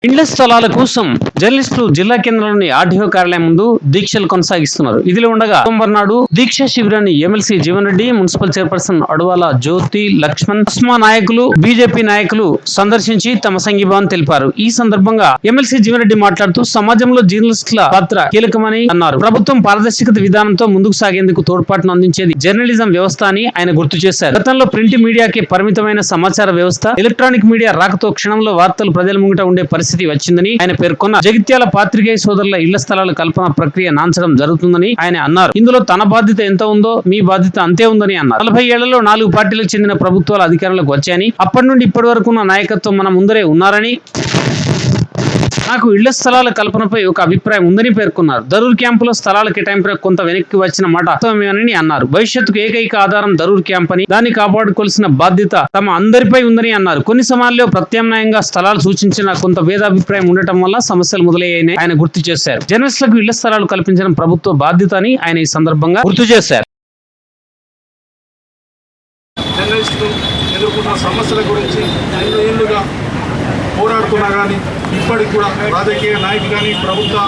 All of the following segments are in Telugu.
ఇండ్ల స్థలాల కోసం జర్నలిస్టులు జిల్లా కేంద్రంలోని ఆర్డీఓ కార్యాలయం ముందు దీక్షలు కొనసాగిస్తున్నారు. ఇదిలో ఉండగా సోమవారం నాడు దీక్ష శిబిరాన్ని MLC Jeevan Reddy, municipal chairperson Adavala Jyothi Lakshman, అస్మా నాయకులు, బీజేపీ నాయకులు సందర్శించి తమ సంఘీభావం తెలిపారు. ఈ సందర్భంగా ఎమ్మెల్సీ జీవన్ రెడ్డి మాట్లాడుతూ సమాజంలో జర్నలిస్టుల పాత్ర కీలకమని అన్నారు. ప్రభుత్వం పారదర్శకత విధానంతో ముందుకు సాగేందుకు తోడ్పాటును అందించేది జర్నలిజం వ్యవస్థ అని ఆయన గుర్తు చేశారు. గతంలో ప్రింట్ మీడియాకే పరిమితమైన సమాచార వ్యవస్థ ఎలక్ట్రానిక్ మీడియా రాకతో క్షణంలో వార్తలు ప్రజల ముంగిట ఉండే పరిస్థితి వచ్చిందని ఆయన పేర్కొన్నారు. జగిత్యాల పాత్రికేయ సోదరుల ఇళ్ల స్థలాల కల్పన ప్రక్రియ నాంచడం జరుగుతుందని ఆయన అన్నారు. ఇందులో తన బాధ్యత ఎంత ఉందో మీ బాధ్యత అంతే ఉందని అన్నారు. 40 ఏళ్లలో 4 పార్టీలకు చెందిన ప్రభుత్వాలు అధికారంలోకి వచ్చాయని, అప్పటి నుండి ఇప్పటి వరకు ఉన్న నాయకత్వం మన ముందరే ఉన్నారని, నాకు ఇళ్ల స్థలాల కల్పనపై ఒక అభిప్రాయం ఉందని పేర్కొన్నారు. దరూర్ క్యాంపులో స్థలాల కేటాయింపుపై కొంత వెనక్కి వచ్చిన మాట వాస్తవమేనని అన్నారు. భవిష్యత్తుకు ఏకైక ఆధారం దరూర్ క్యాంప్ అని, దాన్ని కాపాడుకోవాల్సిన బాధ్యత తమ అందరిపై ఉందని అన్నారు. కొన్ని సమయాల్లో ప్రత్యామ్నాయంగా స్థలాలు సూచించిన కొంత భేదాభిప్రాయం ఉండటం వల్ల సమస్యలు మొదలయ్యాయని ఆయన గుర్తు చేశారు. జర్నలిస్టులకు ఇళ్ల స్థలాలు కల్పించడం ప్రభుత్వ బాధ్యత అని ఆయన ఈ సందర్భంగా గుర్తు చేశారు. జర్నలిస్టులు ఎదుర్కొన్న సమస్యల గురించి ఏళ్ళుగా పోరాడుతున్నా కానీ ఇప్పటికి కూడా రాజకీయ నాయకులు కానీ ప్రభుత్వ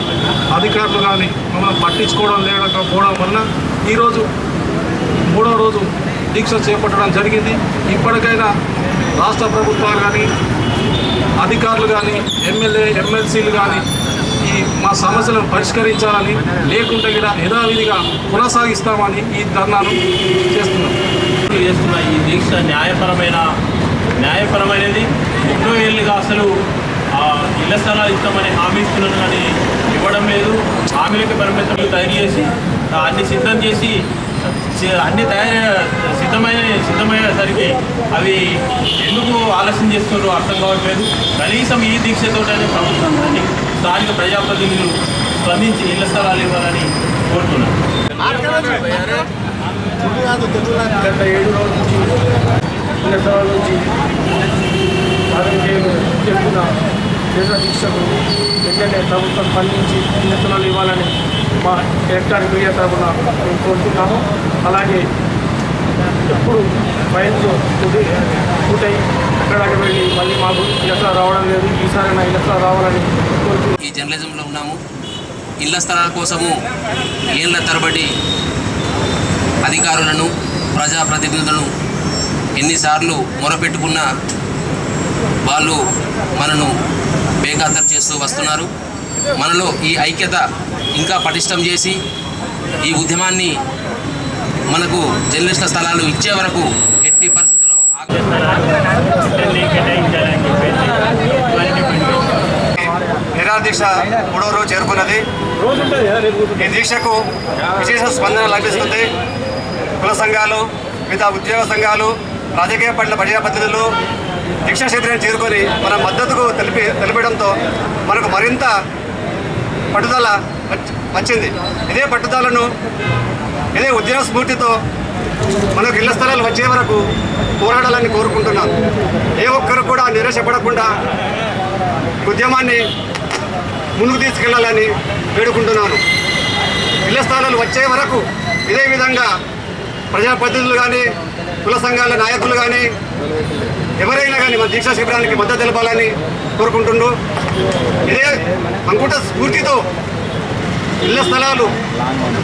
అధికారులు కానీ మమ్మల్ని పట్టించుకోవడం లేకపోవడం వలన ఈరోజు 3వ రోజు దీక్ష చేపట్టడం జరిగింది. ఇప్పటికైనా రాష్ట్ర ప్రభుత్వాలు కానీ అధికారులు కానీ ఎమ్మెల్సీలు కానీ మా సమస్యలను పరిష్కరించాలని, లేకుంటే కూడా యథావిధిగా కొనసాగిస్తామని ఈ ధర్నాను చేస్తున్నాం. ఈ దీక్ష న్యాయపరమైనది. ఎన్నో ఏళ్ళుగా అసలు ఇళ్ల స్థలాలు ఇస్తామని హామీ ఇస్తున్నాను కానీ ఇవ్వడం లేదు. హామీలకి పరిమితులు తయారు చేసి అన్ని సిద్ధం చేసి అన్ని సిద్ధమయ్యేసరికి అవి ఎందుకు ఆలస్యం చేస్తున్నారో అర్థం కావట్లేదు. కనీసం ఈ దీక్షతోటనే ప్రభుత్వం కానీ స్థానిక ప్రజాప్రతినిధులు స్పందించి ఇళ్ల స్థలాలు ఇవ్వాలని కోరుతున్నాను. గత 7 రోజుల నుంచి ఇళ్ల స్థలాల నుంచి చెప్తున్న దేశ దీక్షకు వెంటనే ప్రభుత్వం స్పందించి ఇళ్ల స్థలాలు ఇవ్వాలని మా ఎలక్ట్రానిక్ మీడియా తరఫున మేము కోరుతున్నాము. అలాగే ఎప్పుడు ఫైల్స్ పూర్తయి ఎక్కడికి వెళ్ళి మళ్ళీ మాకు ఇళ్ల స్థలాలు రావడం లేదు. ఈసారి నా ఇళ్ల స్థలాలు రావాలని కోరుతున్నాము. ఈ జర్నలిజంలో ఉన్నాము. ఇళ్ల స్థలాల కోసము ఏళ్ల తరబడి అధికారులను, ప్రజాప్రతినిధులను ఎన్నిసార్లు మొరపెట్టుకున్నా వాళ్ళు మనను బేఖాతరు చేస్తూ వస్తున్నారు. మనలో ఈ ఐక్యత ఇంకా పటిష్టం చేసి ఈ ఉద్యమాన్ని మనకు జర్నలిస్టుల స్థలాలు ఇచ్చే వరకు ఎట్టి పరిస్థితుల్లో నిరాదీక్ష 3వ రోజు చేరుకున్నది. ఈ దీక్షకు విశేష స్పందన లభిస్తుంది. కుల సంఘాలు, మిగతా ఉద్యోగ సంఘాలు, రాజకీయ పార్టీల ప్రజాప్రతినిధులు దీక్షా శిబిరాన్ని చేరుకొని మన మద్దతుకు తెలిపడంతో మనకు మరింత పట్టుదల వచ్చింది. ఇదే పట్టుదలను, ఇదే ఉద్యమ స్ఫూర్తితో మనకు ఇళ్ల స్థలాలు వచ్చే వరకు పోరాడాలని కోరుకుంటున్నాను. ఏ ఒక్కరు కూడా నిరాశపడకుండా ఉద్యమాన్ని ముందుకు తీసుకెళ్లాలని వేడుకుంటున్నాను. ఇళ్ల స్థలాలు వచ్చే వరకు ఇదే విధంగా ప్రజాప్రతినిధులు కానీ, కుల సంఘాల నాయకులు కానీ, ఎవరైనా కానీ మన దీక్షా శిబిరానికి మద్దతు తెలపాలని కోరుకుంటున్నాను. ఇదే అంకుట స్ఫూర్తితో ఇళ్ల స్థలాలు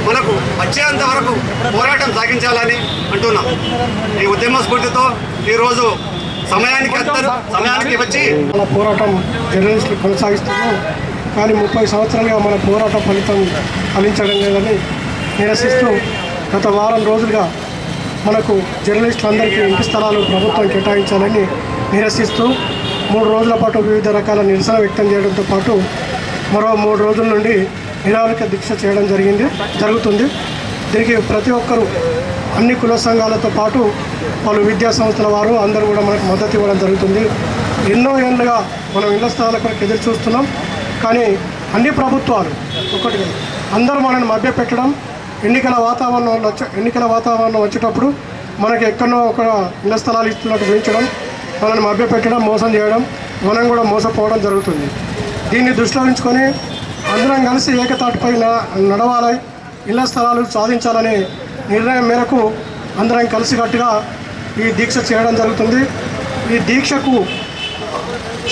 మనకు వచ్చేంత వరకు పోరాటం సాగించాలని అంటున్నాం. ఈ ఉద్యమ స్ఫూర్తితో ఈరోజు సమయానికి వచ్చి మన పోరాటం జర్నలిస్టులు కొనసాగిస్తున్నాం. కానీ 30 సంవత్సరాలుగా మన పోరాటం ఫలితం ఫలించడం లేదని నిరసిస్తూ గత వారం రోజులుగా మనకు జర్నలిస్టులందరికీ ఇంటి స్థలాలు ప్రభుత్వం కేటాయించాలని నిరసిస్తూ 3 రోజుల పాటు వివిధ రకాల నిరసన వ్యక్తం చేయడంతో పాటు మరో 3 రోజుల నుండి నిరాహార దీక్ష చేయడం జరుగుతుంది. దీనికి ప్రతి ఒక్కరూ అన్ని కుల సంఘాలతో పాటు పలు విద్యా సంస్థల వారు అందరూ కూడా మనకు మద్దతు ఇవ్వడం జరుగుతుంది. ఎన్నో ఏళ్ళుగా మనం ఇళ్ల స్థలాల కొరకు ఎదురు చూస్తున్నాం. కానీ అన్ని ప్రభుత్వాలు ఒకటి అందరూ మనల్ని మభ్యపెట్టడం, ఎన్నికల వాతావరణం వచ్చేటప్పుడు మనకి ఎక్కడో ఒక ఇళ్ల స్థలాలు ఇస్తున్నట్టు చూపించడం, మనల్ని మభ్యపెట్టడం, మోసం చేయడం, మనం కూడా మోసపోవడం జరుగుతుంది. దీన్ని దృష్టిలో ఉంచుకొని అందరం కలిసి ఏకతాటిపై నడవాలి, ఇళ్ల స్థలాలు సాధించాలనే నిర్ణయం మేరకు అందరం కలిసికట్టుగా ఈ దీక్ష చేయడం జరుగుతుంది. ఈ దీక్షకు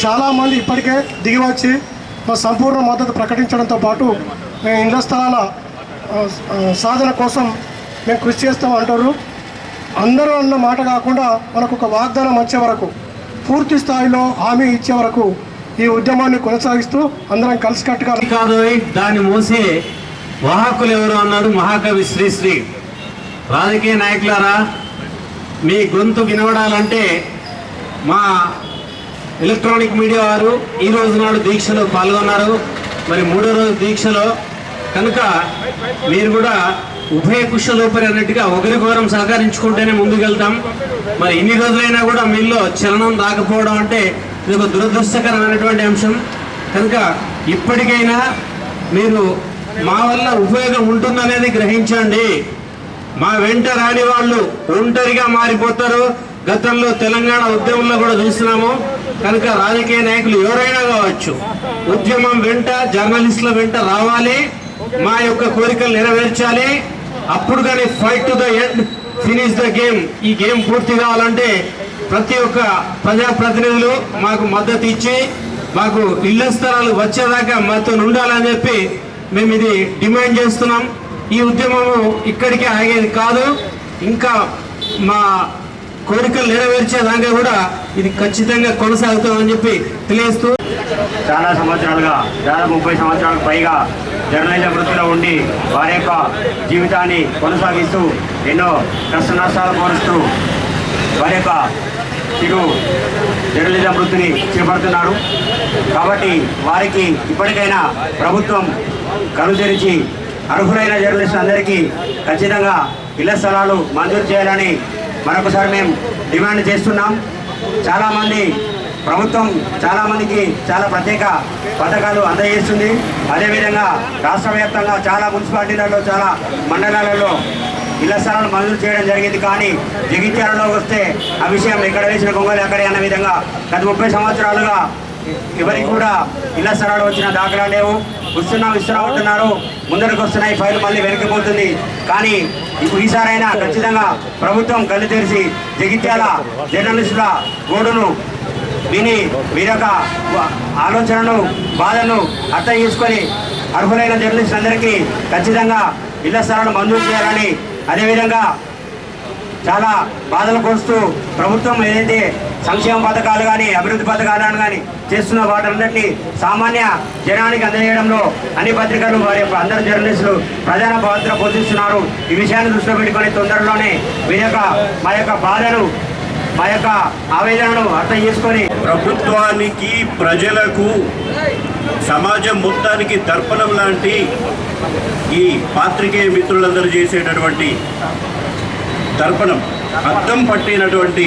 చాలామంది ఇప్పటికే దిగివచ్చి మా సంపూర్ణ మద్దతు ప్రకటించడంతో పాటు మేము ఇళ్ల స్థలాల సాధన కోసం మేము కృషి చేస్తాం అంటారు. అందరూ అన్న మాట కాకుండా మనకు ఒక వాగ్దానం వచ్చే వరకు, పూర్తి స్థాయిలో హామీ ఇచ్చే వరకు ఈ ఉద్యమాన్ని కొనసాగిస్తూ అందరం కలిసికట్టుగా కాదు దాన్ని మోసే వాహకులు ఎవరు అన్నాడు మహాకవి శ్రీశ్రీ. రాజకీయ నాయకులారా, మీ గొంతు వినవడాలంటే మా ఎలక్ట్రానిక్ మీడియా వారు ఈ రోజు నాడు దీక్షలో పాల్గొన్నారు. మరి 3వ రోజు దీక్షలో కనుక మీరు కూడా ఉభయ కుశలోపరి అన్నట్టుగా ఒకరికొకరం సహకరించుకుంటేనే ముందుకెళ్తాం. మరి ఇన్ని రోజులైనా కూడా మీలో చలనం రాకపోవడం అంటే ఇది ఒక దురదృష్టకరమైనటువంటి అంశం. కనుక ఇప్పటికైనా మీరు మా వల్ల ఉపయోగం ఉంటుందనేది గ్రహించండి. మా వెంట రాని వాళ్ళు ఒంటరిగా మారిపోతారు. గతంలో తెలంగాణ ఉద్యమంలో కూడా చూస్తున్నాము. కనుక రాజకీయ నాయకులు ఎవరైనా కావచ్చు, ఉద్యమం వెంట, జర్నలిస్టుల వెంట రావాలి, మా యొక్క కోరికలు నెరవేర్చాలి. అప్పుడు కానీ fight to the end, finish the game. ఈ గేమ్ పూర్తి కావాలంటే ప్రతి ఒక్క ప్రజాప్రతినిధులు మాకు మద్దతు ఇచ్చి మాకు ఇళ్ల స్థలాలు వచ్చేదాకా మాతో ఉండాలని చెప్పి మేము ఇది డిమాండ్ చేస్తున్నాం. ఈ ఉద్యమము ఇక్కడికే ఆగేది కాదు, ఇంకా మా కోరికలు నెరవేర్చేదాకా కూడా ఇది ఖచ్చితంగా కొనసాగుతుందని చెప్పి తెలియజేస్తూ, చాలా సంవత్సరాలుగా, దాదాపు 30 సంవత్సరాలకు పైగా జర్నలిజం వృత్తిలో ఉండి వారి యొక్క జీవితాన్ని కొనసాగిస్తూ ఎన్నో కష్ట నష్టాలు కోరుస్తూ వారి యొక్క చిరు జర్నలిజం వృత్తిని చేపడుతున్నారు. కాబట్టి వారికి ఇప్పటికైనా ప్రభుత్వం కళ్ళు తెరిచి అర్హులైన జర్నలిస్టులందరికీ ఖచ్చితంగా ఇళ్ల స్థలాలు మంజూరు చేయాలని మరొకసారి మేము డిమాండ్ చేస్తున్నాం. చాలామంది ప్రభుత్వం చాలామందికి చాలా ప్రత్యేక పథకాలు అందజేస్తుంది. అదేవిధంగా రాష్ట్ర వ్యాప్తంగా చాలా మున్సిపాలిటీలలో, చాలా మండలాలలో ఇళ్ల స్థలాలు మంజూరు చేయడం జరిగింది. కానీ జగిత్యాలలో వస్తే ఆ విషయం ఎక్కడ వేసిన గొంగలు అక్కడే అన్న విధంగా గత 30 సంవత్సరాలుగా ఎవరికి కూడా ఇళ్ల స్థలాలు వచ్చిన దాఖలా లేవు. ఇస్తున్నా ఉంటున్నారు, ముందరికి వస్తున్నాయి, ఫైల్ మళ్ళీ వెనక్కిపోతుంది. కానీ ఇప్పుడు ఈసారైనా ఖచ్చితంగా ప్రభుత్వం కళ్ళు తెరిచి జగిత్యాల జర్నలిస్టుల గోడును విని వీరొక ఆలోచనను, బాధను అర్థం చేసుకొని అర్హులైన జర్నలిస్టులందరికీ ఖచ్చితంగా ఇళ్ల స్థలాలు మంజూరు చేయాలని, అదేవిధంగా చాలా బాధలు కోరుస్తూ ప్రభుత్వం ఏదైతే సంక్షేమ పథకాలు కానీ, అభివృద్ధి పథకాలను కానీ చేస్తున్న వాటన్నింటినీ సామాన్య జనానికి అందజేయడంలో అన్ని పత్రికలు, వారి యొక్క అందరు జర్నలిస్టులు ప్రధాన పాత్ర పోషిస్తున్నారు. ఈ విషయాన్ని దృష్టిలో పెట్టుకొని తొందరలోనే మా యొక్క బాధను, మా యొక్క ఆవేదనను అర్థం చేసుకొని ప్రభుత్వానికి, ప్రజలకు, సమాజం మొత్తానికి దర్పణం లాంటి ఈ పాత్రికేయ మిత్రులందరూ చేసేటటువంటి దర్పణం, అద్దం పట్టినటువంటి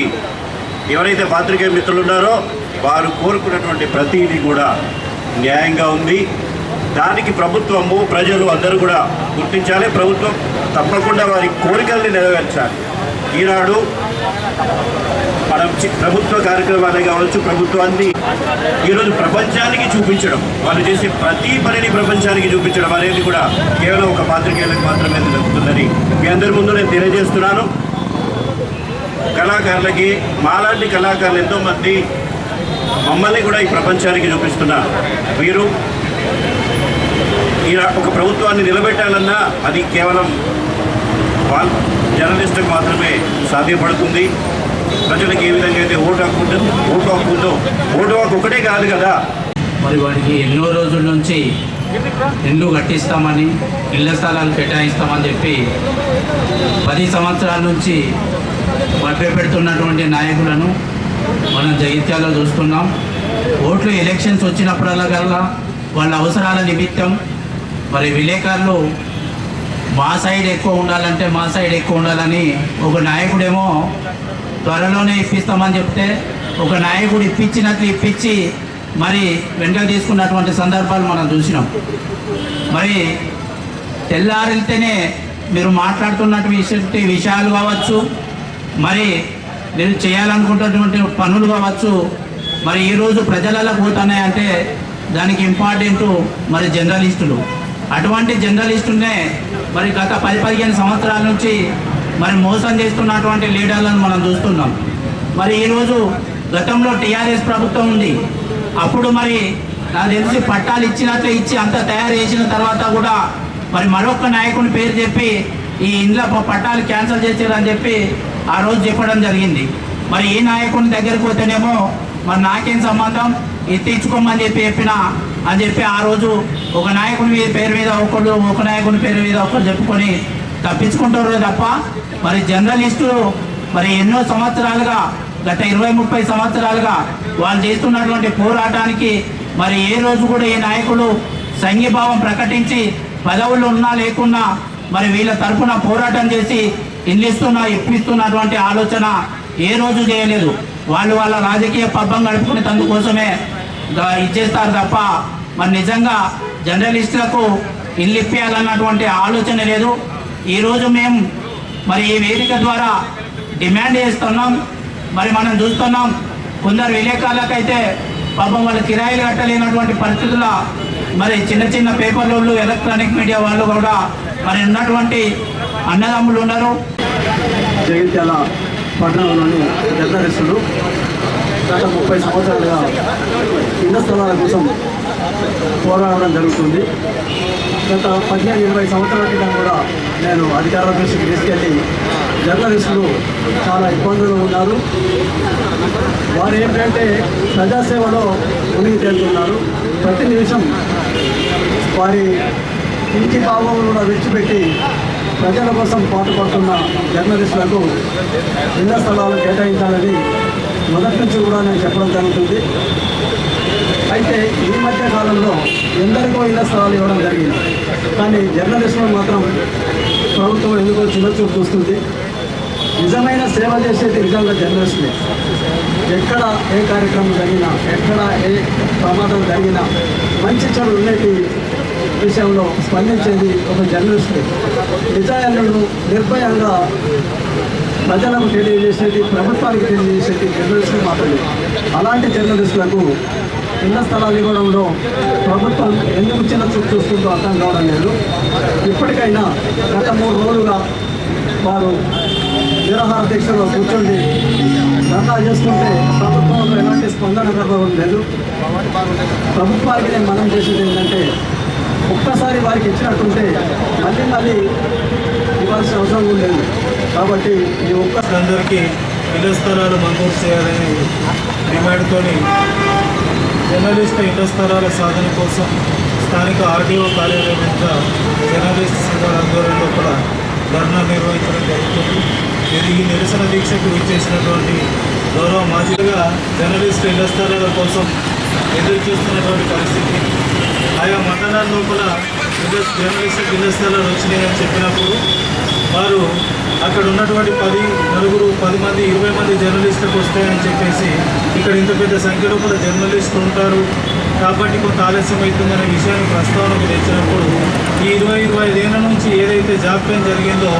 ఎవరైతే పాత్రికేయ మిత్రులు ఉన్నారో వారు కోరుకున్నటువంటి ప్రతిదీ కూడా న్యాయంగా ఉంది. దానికి ప్రభుత్వము, ప్రజలు అందరూ కూడా గుర్తించాలి. ప్రభుత్వం తప్పకుండా వారి కోరికల్ని నెరవేర్చాలి. ఈనాడు మనం ప్రభుత్వ కార్యక్రమాలే కావచ్చు, ప్రభుత్వాన్ని ఈరోజు ప్రపంచానికి చూపించడం, వాళ్ళు చేసే ప్రతి పనిని ప్రపంచానికి చూపించడం అనేది కూడా కేవలం ఒక పాత్రికేయులకు మాత్రమే జరుగుతుందని మీ అందరి ముందు నేను తెలియజేస్తున్నాను. కళాకారులకి, మాలాంటి కళాకారులు ఎంతోమంది మమ్మల్ని కూడా ఈ ప్రపంచానికి చూపిస్తున్నారు. మీరు ఈ ఒక ప్రభుత్వాన్ని నిలబెట్టాలన్నా అది కేవలం జర్నలిస్టులకు మాత్రమే సాధ్యపడుతుంది. ప్రజలకు ఏ విధంగా అయితే ఓటు హక్కు ఉందో, ఓటు హక్కు ఒకటే కాదు కదా. మరి వారికి ఎన్నో రోజుల నుంచి ఇల్లు కట్టిస్తామని, ఇళ్ల స్థలాలు కేటాయిస్తామని చెప్పి 10 సంవత్సరాల నుంచి మభ్యపెడుతున్నటువంటి నాయకులను మనం జగిత్యాలలో చూస్తున్నాం. ఓట్లు ఎలక్షన్స్ వచ్చినప్పుడల్లా వాళ్ళ అవసరాల నిమిత్తం మరి విలేకరులు మా సైడ్ ఎక్కువ ఉండాలంటే మా సైడ్ ఎక్కువ ఉండాలని ఒక నాయకుడేమో త్వరలోనే ఇప్పిస్తామని చెప్తే ఒక నాయకుడు ఇప్పించినట్లు ఇప్పించి మరి వెంటనే తీసుకున్నటువంటి సందర్భాలు మనం చూసినాం. మరి తెల్లారితేనే మీరు మాట్లాడుతున్నటువంటి విషయాలు కావచ్చు, మరి మీరు చేయాలనుకుంటున్నటువంటి పనులు కావచ్చు, మరి ఈరోజు ప్రజలలో పోతున్నాయంటే దానికి ఇంపార్టెంట్ మరి జర్నలిస్టులు. అటువంటి జర్నలిస్టులనే మరి గత 10-15 సంవత్సరాల నుంచి మరి మోసం చేస్తున్నటువంటి లీడర్లను మనం చూస్తున్నాం. మరి ఈరోజు గతంలో టీఆర్ఎస్ ప్రభుత్వం ఉంది, అప్పుడు మరి నాకు తెలిసి పట్టాలు ఇచ్చినట్లే ఇచ్చి అంత తయారు చేసిన తర్వాత కూడా మరి మరొక నాయకుని పేరు చెప్పి ఈ ఇండ్ల పట్టాలు క్యాన్సిల్ చేసారని చెప్పి ఆ రోజు చెప్పడం జరిగింది. మరి ఈ నాయకుని దగ్గరికి పోతేనేమో మరి నాకేం సంబంధం తీర్చుకోమని చెప్పిన అని చెప్పి ఆ రోజు ఒక నాయకుని పేరు మీద ఒకళ్ళు, ఒక నాయకుని పేరు మీద ఒకరు చెప్పుకొని తప్పించుకుంటారు తప్ప మరి జర్నలిస్టులు మరి ఎన్నో సంవత్సరాలుగా గత 20-30 సంవత్సరాలుగా వాళ్ళు చేస్తున్నటువంటి పోరాటానికి మరి ఏ రోజు కూడా ఈ నాయకులు సంఘీభావం ప్రకటించి పదవులు ఉన్నా లేకున్నా మరి వీళ్ళ తరఫున పోరాటం చేసి ఇప్పిస్తున్నటువంటి ఆలోచన ఏ రోజు చేయలేదు. వాళ్ళు వాళ్ళ రాజకీయ పబ్బం గడుపుకునే అందుకోసమే ఇచ్చేస్తారు తప్ప మరి నిజంగా జర్నలిస్టులకు ఇల్లు ఇప్పించాలన్నటువంటి ఆలోచన లేదు. ఈరోజు మేము మరి ఈ వేదిక ద్వారా డిమాండ్ చేస్తున్నాం. మరి మనం చూస్తున్నాం కొందరు విలేకరులకైతే పాపం వాళ్ళు కిరాయిలు కట్టలేనటువంటి పరిస్థితుల మరి చిన్న చిన్న పేపర్లు, ఎలక్ట్రానిక్ మీడియా వాళ్ళు కూడా మరి ఉన్నటువంటి అన్నదమ్ములు ఉన్నారు. జగిత్యాల పట్టణంలోని జర్నలిస్టులు గత 30 సంవత్సరాలుగా ఇళ్ల స్థలాల కోసం పోరాడడం జరుగుతుంది. గత 15-20 సంవత్సరాల క్రితం కూడా నేను అధికారుల దృష్టికి తీసుకెళ్ళి జర్నలిస్టులు చాలా ఇబ్బందులు ఉన్నారు. వారు ఏంటంటే ప్రజాసేవలో మునిగి తేలుతున్నారు. ప్రతి నిమిషం వారి ఇంటి భావములు కూడా విడిచిపెట్టి ప్రజల కోసం పాటుపడుతున్న జర్నలిస్టులకు ఇళ్ల స్థలాలు కేటాయించాలని మొదటి నుంచి కూడా నేను చెప్పడం జరుగుతుంది. అయితే ఈ మధ్య కాలంలో ఎందరికో ఇళ్ల స్థలాలు ఇవ్వడం జరిగింది. కానీ జర్నలిస్టులు మాత్రం ప్రభుత్వం ఎందుకో చిన్నచూపు చూస్తుంది. నిజమైన సేవ చేసేది నిజంగా జర్నలిస్టులే. ఎక్కడ ఏ కార్యక్రమం జరిగినా, ఎక్కడ ఏ ప్రమాదం జరిగినా మంచి చెడు ఉన్నటి విషయంలో స్పందించేది ఒక జర్నలిస్టులే. నిజాయాలను నిర్భయంగా ప్రజలకు తెలియజేసేది, ప్రభుత్వానికి తెలియజేసేది జర్నలిస్టులు మాత్రమే. అలాంటి జర్నలిస్టులకు ఇళ్ల స్థలాలు ఇవ్వడంలో ప్రభుత్వం ఎందుకు చిన్న చూపు చూస్తుందో అర్థం కావడం లేదు. ఇప్పటికైనా గత 3 రోజులుగా వారు నిరాహార దీక్షలో కూర్చొని ధర్నా చేస్తుంటే ప్రభుత్వంలో ఎలాంటి స్పందన కలగడం లేదు. ప్రభుత్వానికి నేను మనం చేసేది ఏంటంటే ఒక్కసారి వారికి ఇచ్చినట్టుంటే మళ్ళీ ఇవ్వాల్సిన అవసరం కూడా లేదు. కాబట్టి ఈ అందరికీ ఇళ్ల స్థలాలు మంజూరు చేయాలని డిమాండ్తో జర్నలిస్టు ఇళ్ల స్థలాల సాధన కోసం స్థానిక ఆర్డీఓ కార్యాలయం వద్ద జర్నలిస్ట్ సంఘాల ఆధ్వర్యంలో కూడా ధర్నా నిర్వహించడం జరుగుతుంది. ఈ నిరసన దీక్షకు ఇచ్చేసినటువంటి గౌరవ మాజీగా జర్నలిస్టు ఇళ్ల స్థలాల కోసం ఎదురు చూస్తున్నటువంటి పరిస్థితి. ఆయా మండలాల లోపల జర్నలిస్టు ఇళ్ల స్థలాలు వచ్చినాయని చెప్పినప్పుడు వారు అక్కడ ఉన్నటువంటి 10 మంది 20 మంది జర్నలిస్టులకు వస్తాయని చెప్పేసి ఇక్కడ ఇంత పెద్ద సంఖ్యలో కూడా జర్నలిస్టులు ఉంటారు కాబట్టి కొంత ఆలస్యం అవుతుందనే విషయాన్ని ప్రస్తావనకు తెచ్చినప్పుడు ఈ 20-25 ఏళ్ల నుంచి ఏదైతే జాప్యం జరిగిందో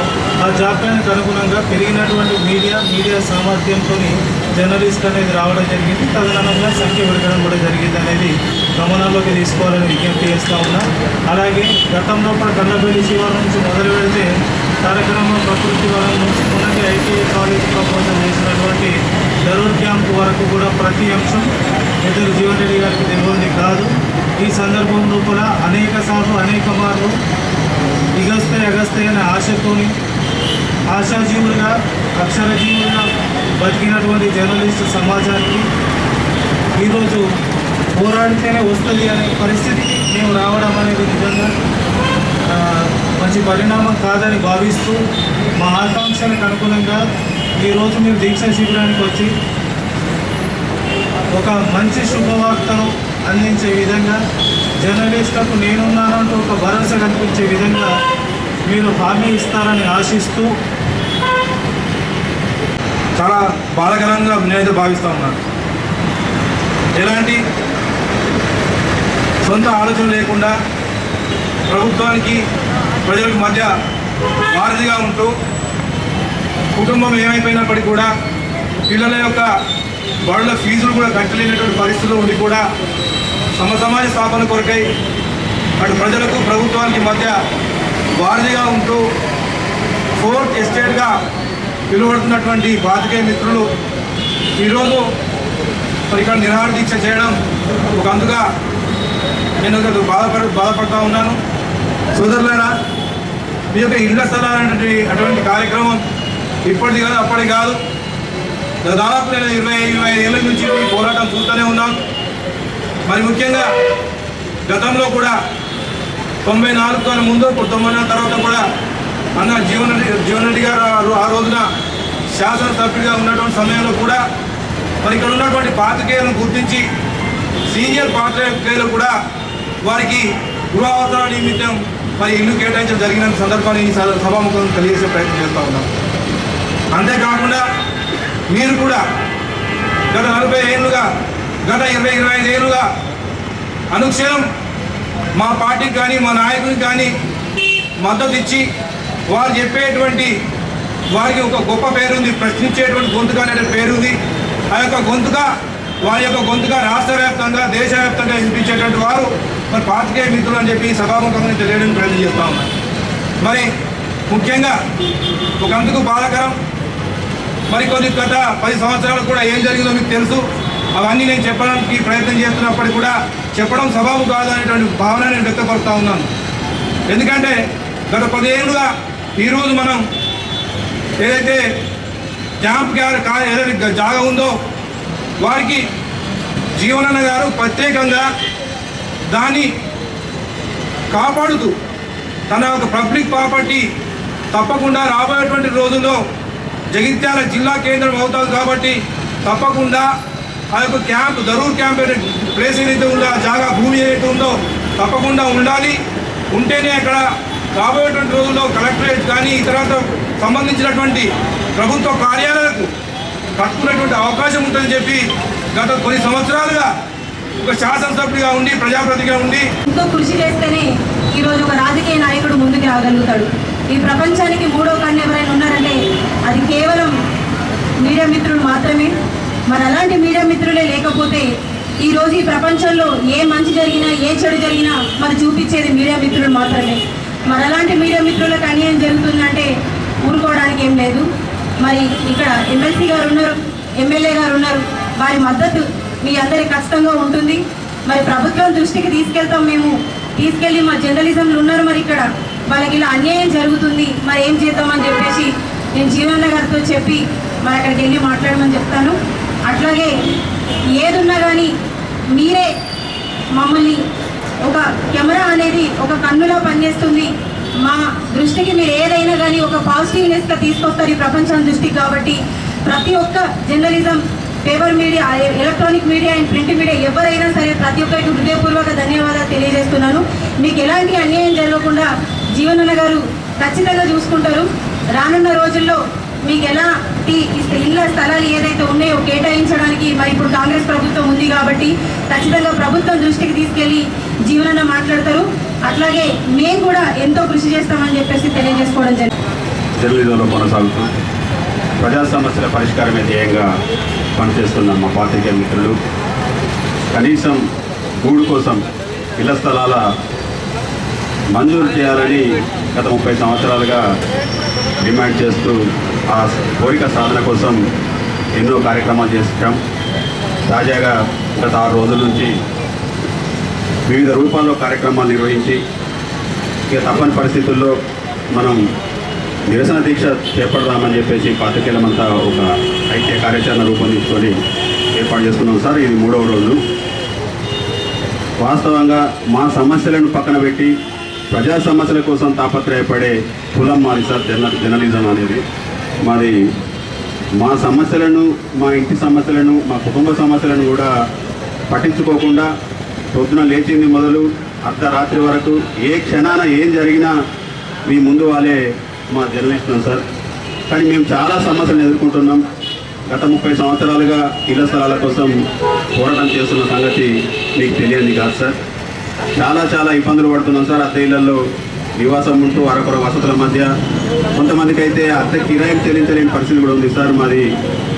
ఆ జాప్యానికి అనుగుణంగా పెరిగినటువంటి మీడియా సామర్థ్యంతో జర్నలిస్ట్ అనేది రావడం జరిగింది. తదనంగా సంఖ్య పెరగడం కూడా జరిగింది అనేది గమనంలోకి తీసుకోవాలని విజ్ఞప్తి చేస్తూ ఉన్నా. అలాగే గతంలో కూడా కళ్ళబెల్లి శివారు నుంచి మొదలు పెడితే కార్యక్రమం ప్రకృతి వనం నుంచి మొన్నటి ఐటీఐ కాలేజ్ ప్రపోజల్ చేసినటువంటి దరూర్ క్యాంపు వరకు కూడా ప్రతి అంశం ఎదురు జీవన్ రెడ్డి గారికి తెలియదు కాదు. ఈ సందర్భం లోపల అనేక మార్లు ఎగస్తాయి అనే ఆశతోని ఆశాజీవులుగా అక్షరజీవులుగా బతికినటువంటి జర్నలిస్టు సమాజానికి ఈరోజు పోరాడితేనే వస్తుంది అనే పరిస్థితికి మేము రావడం అనేది నిజంగా మంచి పరిణామం కాదని భావిస్తూ మా ఆకాంక్షలకు అనుగుణంగా ఈరోజు మీరు దీక్షా శిబిరానికి వచ్చి ఒక మంచి శుభవార్తను అందించే విధంగా జర్నలిస్టులకు నేనున్నానంటూ ఒక భరోసా కల్పించే విధంగా మీరు హామీ ఇస్తారని ఆశిస్తూ చాలా బాధాకరంగా నేనైతే భావిస్తూ ఉన్నాను. ఎలాంటి సొంత ఆలోచన లేకుండా ప్రభుత్వానికి ప్రజలకు మధ్య వారధిగా ఉంటూ కుటుంబం ఏమైపోయినప్పటికీ కూడా పిల్లల యొక్క బడుల ఫీజులు కూడా కట్టలేనటువంటి పరిస్థితులు ఉండి కూడా సమాజ స్థాపన కొరకై అటు ప్రజలకు ప్రభుత్వానికి మధ్య వారధిగా ఉంటూ 4th ఎస్టేట్గా పిలువడుతున్నటువంటి పాత్రికేయ మిత్రులు ఈరోజు మరి ఇక్కడ నిరాహార దీక్ష చేయడం ఒక అందుగా నేను బాధపడుతూ ఉన్నాను. సోదరులారా, మీ యొక్క ఇళ్ల స్థలాలు అటువంటి కార్యక్రమం ఇప్పటిది కాదు, అప్పటి కాదు. దాదాపు నేను 25 ఏళ్ళ నుంచి ఈ పోరాటం చూస్తూనే ఉన్నాం. మరి ముఖ్యంగా గతంలో కూడా 94 కన్నా ముందు, 94 తర్వాత కూడా అన్న జీవన్ రెడ్డి గారు ఆ రోజున శాసనసభ్యుడిగా ఉన్నటువంటి సమయంలో కూడా మరి ఇక్కడ ఉన్నటువంటి పాత్రికేయులను గుర్తించి సీనియర్ పాత్రికేయులు కూడా వారికి గృహ అవసరాల నిమిత్తం మరి ఇల్లు కేటాయించడం జరిగిన సందర్భాన్ని ఈ సభాముఖంగా తెలియజేసే ప్రయత్నం చేస్తూ ఉన్నాం. అంతేకాకుండా మీరు కూడా గత 40 ఏళ్ళుగా, గత 20-25 ఏళ్ళుగా అనుక్షణం మా పార్టీకి కానీ మా నాయకునికి కానీ మద్దతు ఇచ్చి వారు చెప్పేటువంటి వారికి ఒక గొప్ప పేరుంది, ప్రశ్నించేటువంటి గొంతుగా అనే పేరుంది. ఆ యొక్క గొంతుగా, వారి యొక్క గొంతుగా రాష్ట్ర వ్యాప్తంగా, దేశవ్యాప్తంగా వినిపించేటువంటి వారు మరి పాత్రికేయ మిత్రులు అని చెప్పి సభాముఖంగా తెలియడానికి ప్రయత్నం చేస్తూ ఉన్నారు. మరి ముఖ్యంగా ఒక అందుకు బాధాకరం, మరికొన్ని గత 10 సంవత్సరాలు కూడా ఏం జరిగిందో మీకు తెలుసు. అవన్నీ నేను చెప్పడానికి ప్రయత్నం చేస్తున్నప్పటికీ కూడా చెప్పడం సబబు కాదు అనేటువంటి భావన నేను వ్యక్తపరుస్తూ ఉన్నాను. ఎందుకంటే గత 10 ఏళ్ళుగా ఈరోజు మనం ఏదైతే క్యాంప్ ఏదైతే జాగా ఉందో వారికి జీవనన్న గారు ప్రత్యేకంగా దాన్ని కాపాడుతూ తన ఒక పబ్లిక్ ప్రాపర్టీ తప్పకుండా రాబోయేటువంటి రోజుల్లో జగిత్యాల జిల్లా కేంద్రం అవుతుంది కాబట్టి తప్పకుండా ఆ యొక్క క్యాంప్, దరూర్ క్యాంప్ ప్లేస్ ఏదైతే ఉందో, ఆ జాగా భూమి ఏదైతే ఉందో తప్పకుండా ఉండాలి. ఉంటేనే అక్కడ రాబోయేటువంటి రోజుల్లో కలెక్టరేట్ కానీ ఇతర సంబంధించినటువంటి ప్రభుత్వ కార్యాలయాలకు కట్టుకునేటువంటి అవకాశం ఉంటుందని చెప్పి గత కొన్ని సంవత్సరాలుగా ఒక శాసనసభ్యుడిగా ఉండి, ప్రజాప్రతినిధిగా ఉండి ఎంతో కృషి చేస్తేనే ఈరోజు ఒక రాజకీయ నాయకుడు ముందుకు రాగలుగుతాడు. ఈ ప్రపంచానికి 3వ కన్ను ఎవరైనా ఉన్నారంటే అది కేవలం మీడియా మిత్రులు మాత్రమే. మరి అలాంటి మీడియా మిత్రులే లేకపోతే ఈరోజు ఈ ప్రపంచంలో ఏ మంచి జరిగినా, ఏ చెడు జరిగినా మరి చూపించేది మీడియా మిత్రులు మాత్రమే. మరి అలాంటి మీడియా మిత్రులకు అన్యాయం జరుగుతుందంటే ఊరుకోవడానికి ఏం లేదు. మరి ఇక్కడ ఎమ్మెల్సీ గారు ఉన్నారు, ఎమ్మెల్యే గారు ఉన్నారు, వారి మద్దతు మీ అందరికి ఖచ్చితంగా ఉంటుంది. మరి ప్రభుత్వం దృష్టికి తీసుకెళ్తాం, మేము తీసుకెళ్ళి మా జర్నలిజంలు ఉన్నారు మరి ఇక్కడ వాళ్ళకి ఇలా అన్యాయం జరుగుతుంది, మరి ఏం చేద్దామని చెప్పేసి నేను జీవనన్న గారితో చెప్పి మరి అక్కడికి వెళ్ళి మాట్లాడమని చెప్తాను. అట్లాగే ఏదున్నా కానీ మీరే మమ్మల్ని ఒక కెమెరా అనేది ఒక కన్నులా పనిచేస్తుంది. మా దృష్టికి మీరు ఏదైనా కానీ ఒక పాజిటివ్నెస్గా తీసుకొస్తారు ఈ ప్రపంచం దృష్టికి. కాబట్టి ప్రతి ఒక్క journalism, paper media, electronic media and print media ఎవరైనా సరే ప్రతి ఒక్కరికి హృదయపూర్వక ధన్యవాదాలు తెలియజేస్తున్నాను. మీకు ఎలాంటి అన్యాయం జరగకుండా జీవనన్న గారు ఖచ్చితంగా చూసుకుంటారు. రానున్న రోజుల్లో మీకు ఎలాంటి ఇళ్ళ స్థలాలు ఏదైతే ఉన్నాయో కేటాయించడానికి మరి ఇప్పుడు కాంగ్రెస్ ప్రభుత్వం ఉంది కాబట్టి ఖచ్చితంగా ప్రభుత్వం దృష్టికి తీసుకెళ్ళి జీవనన్న మాట్లాడతారు. అట్లాగే మేము కూడా ఎంతో కృషి చేస్తామని చెప్పేసి తెలియజేసుకోవడం జరిగింది. జర్నలిజంలో కొనసాగుతూ ప్రజా సమస్యల పరిష్కారమే ధ్యేయంగా పనిచేస్తున్న మా పాత్రికేయ మిత్రులు కనీసం గూడు కోసం ఇళ్ల స్థలాల మంజూరు చేయాలని గత 30 సంవత్సరాలుగా డిమాండ్ చేస్తూ ఆ కోరిక సాధన కోసం ఎన్నో కార్యక్రమాలు చేస్తాం. తాజాగా గత 6 రోజుల నుంచి వివిధ రూపాల్లో కార్యక్రమాలు నిర్వహించి ఇక తప్పని పరిస్థితుల్లో మనం నిరసన దీక్ష చేపడదామని చెప్పేసి పాత్రికేయులమంతా ఒక ఐక్య కార్యాచరణ రూపొందించుకొని ఏర్పాటు చేసుకున్నాం సార్. ఇది 3వ రోజు. వాస్తవంగా మా సమస్యలను పక్కన పెట్టి ప్రజా సమస్యల కోసం తాపత్రయపడే కులం మాది సార్ జర్నలిజం అనేది. మాది మా సమస్యలను, మా ఇంటి సమస్యలను, మా కుటుంబ సమస్యలను కూడా పట్టించుకోకుండా పొద్దున లేచింది మొదలు అర్ధరాత్రి వరకు ఏ క్షణాన ఏం జరిగినా మీ ముందు వాళ్ళే మా జర్నలిస్టులు సార్. కానీ మేము చాలా సమస్యలను ఎదుర్కొంటున్నాం. గత 30 సంవత్సరాలుగా ఇళ్ల స్థలాల కోసం పోరాటం చేస్తున్న సంగతి మీకు తెలియదు కాదు సార్. చాలా ఇబ్బందులు పడుతున్నాం సార్. అద్దె ఇళ్లలో నివాసం ఉంటూ అరకొర వసతుల మధ్య కొంతమందికి అయితే అద్దె కిరాయిలు చెల్లించలేని పరిస్థితి కూడా ఉంది సార్. మాది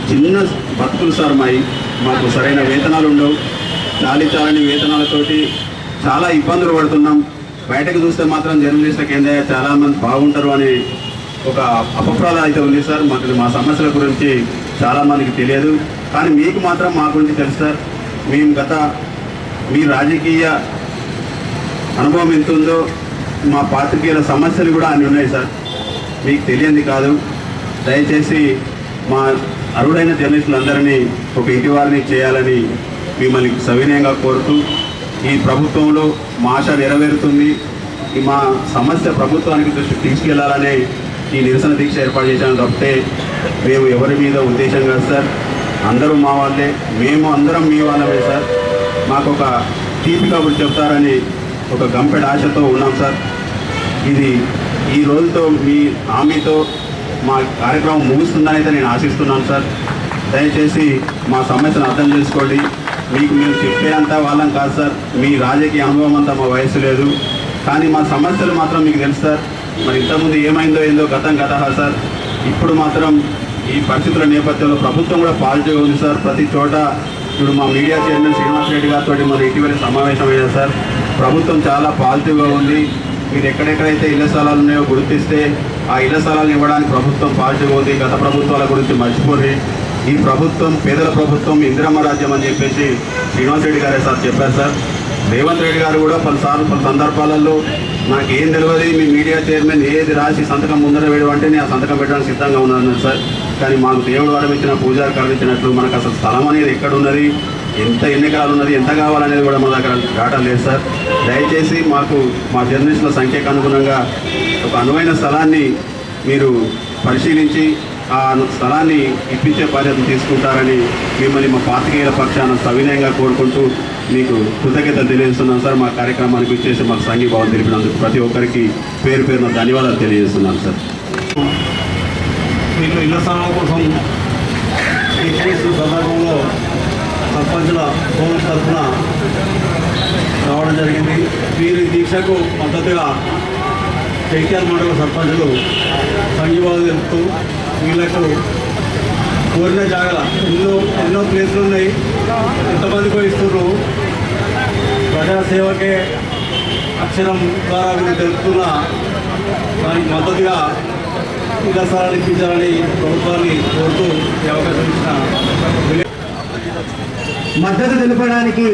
చిన్న బతుకులు సార్. మాకు సరైన వేతనాలు ఉండవు. చాలని వేతనాలతోటి చాలా ఇబ్బందులు పడుతున్నాం. బయటకు చూస్తే మాత్రం జర్నలిస్టులకు ఏంటంటే చాలామంది బాగుంటారు అని ఒక అపప్రాధ అయితే ఉంది సార్. మా సమస్యల గురించి చాలామందికి తెలియదు. కానీ మీకు మాత్రం మా గురించి తెలుసు సార్. మేము మీ రాజకీయ అనుభవం ఎంత ఉందో మా పాత్రికేయుల సమస్యలు కూడా అన్నీ ఉన్నాయి సార్. మీకు తెలియంది కాదు. దయచేసి మా అరుడైన జర్నలిస్టులందరినీ ఒక ఇంటి వారిని చేయాలని మిమ్మల్ని సవినయంగా కోరుతూ, ఈ ప్రభుత్వంలో మా ఆశ నెరవేరుతుంది, మా సమస్య ప్రభుత్వానికి దృష్టికి తీసుకెళ్లాలనే ఈ నిరసన దీక్ష ఏర్పాటు చేశాను తప్పితే మేము ఎవరి మీద ఉద్దేశం కాదు సార్. అందరూ మా వాళ్ళే, మేము అందరం మీ వాళ్ళమే సార్. మాకు ఒక తీపి కబురు చెప్తారని ఒక గంపెడ ఆశతో ఉన్నాం సార్. ఇది ఈ రోజుతో మీ హామీతో మా కార్యక్రమం ముగుస్తుందని అయితే నేను ఆశిస్తున్నాను సార్. దయచేసి మా సమస్యను అర్థం చేసుకోండి. మీకు మేము చెప్పేంత వాళ్ళం కాదు సార్. మీ రాజకీయ అనుభవం అంతా మా వయసు లేదు, కానీ మా సమస్యలు మాత్రం మీకు తెలుసు సార్. మరి ఇంతకుముందు ఏమైందో ఏందో గతం సార్. ఇప్పుడు మాత్రం ఈ పరిస్థితుల నేపథ్యంలో ప్రభుత్వం కూడా పాజిటివ్గా ఉంది సార్. ప్రతి చోట ఇప్పుడు మా మీడియా చైర్మన్ శ్రీనివాస్ రెడ్డి గారితో మరి ఇటీవల సమావేశమైంది సార్. ప్రభుత్వం చాలా పాజిటివ్గా ఉంది. మీరు ఎక్కడెక్కడైతే ఇళ్ల స్థలాలు ఉన్నాయో గుర్తిస్తే ఆ ఇళ్ల స్థలాలను ఇవ్వడానికి ప్రభుత్వం పాజిటివ్గా ఉంది. గత ప్రభుత్వాల గురించి మర్చిపోయి ఈ ప్రభుత్వం పేదల ప్రభుత్వం, ఇందిరమ్మ రాజ్యం అని చెప్పేసి శ్రీనివాస్ రెడ్డి గారే సార్ చెప్పారు సార్. రేవంత్ రెడ్డి గారు కూడా పలు సందర్భాలలో నాకేం తెలియదు, మీ మీడియా చైర్మన్ ఏది రాసి సంతకం ముందర వేయడం నేను ఆ సంతకం పెట్టడానికి సిద్ధంగా ఉన్నాను సార్. కానీ మాకు దేవుడు వరం ఇచ్చిన, పూజారి కళ ఇచ్చినట్లు మనకు అసలు స్థలం అనేది ఎక్కడ ఉన్నది, ఎంత ఎన్నికలు ఉన్నది, ఎంత కావాలనేది కూడా మన దగ్గర డేటా లేదు సార్. దయచేసి మాకు మా జర్నలిస్టుల సంఖ్యకు అనుగుణంగా ఒక అనువైన స్థలాన్ని మీరు పరిశీలించి ఆ స్థలాన్ని ఇప్పించే బాధ్యత తీసుకుంటారని మిమ్మల్ని మా పాత్రికేయుల పక్షాన సవినయంగా కోరుకుంటూ మీకు కృతజ్ఞతలు తెలియజేస్తున్నాను సార్. మా కార్యక్రమానికి ఇచ్చేసి మాకు సంఘీభావం తెలిపినందుకు ప్రతి ఒక్కరికి పేరు పేరున ధన్యవాదాలు తెలియజేస్తున్నాను సార్. వీళ్ళు ఇళ్ల స్థలాల కోసం సందర్భంలో సర్పంచుల ఫోన్ తరఫున రావడం జరిగింది. వీరి దీక్షకు మద్దతుగా జైత్యాల మండల సర్పంచులు సంఘీభావం తెలుపుతూ వీళ్ళకు కోరిన జాగల ఎన్నో ప్లేసులు ఉన్నాయి, ఎంతమందికి ఇస్తున్నారు, ప్రజాసేవకే అక్షరం ద్వారా వీళ్ళు తెలుపుతున్న దానికి మద్దతుగా ఇళ్ల స్థలాలు ఇప్పించాలని ప్రభుత్వాన్ని కోరుతూ ఈ అవకాశం ఇచ్చిన మద్దతు తెలపడానికి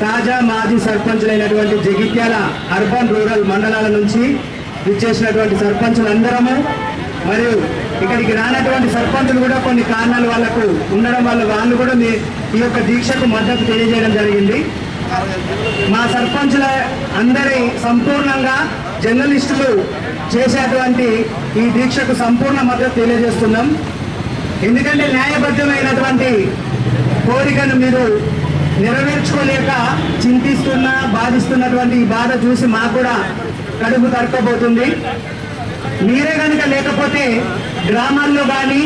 తాజా మాజీ సర్పంచులైనటువంటి జగిత్యాల అర్బన్ రూరల్ మండలాల నుంచి విచ్చేసినటువంటి సర్పంచులందరము మరియు ఇక్కడికి రానటువంటి సర్పంచులు కూడా కొన్ని కారణాల వాళ్ళకు ఉండడం వల్ల వాళ్ళు కూడా ఈ యొక్క దీక్షకు మద్దతు తెలియజేయడం జరిగింది. మా సర్పంచుల అందరి సంపూర్ణంగా జర్నలిస్టులు చేసేటువంటి ఈ దీక్షకు సంపూర్ణ మద్దతు తెలియజేస్తున్నాం. ఎందుకంటే న్యాయబద్ధమైనటువంటి కోరికను మీరు నెరవేర్చుకోలేక చింతిస్తున్న, బాధిస్తున్నటువంటి ఈ బాధ చూసి మాకు కూడా కడుపు తరకపోతుంది. మీరే కనుక లేకపోతే గ్రామాల్లో కానీ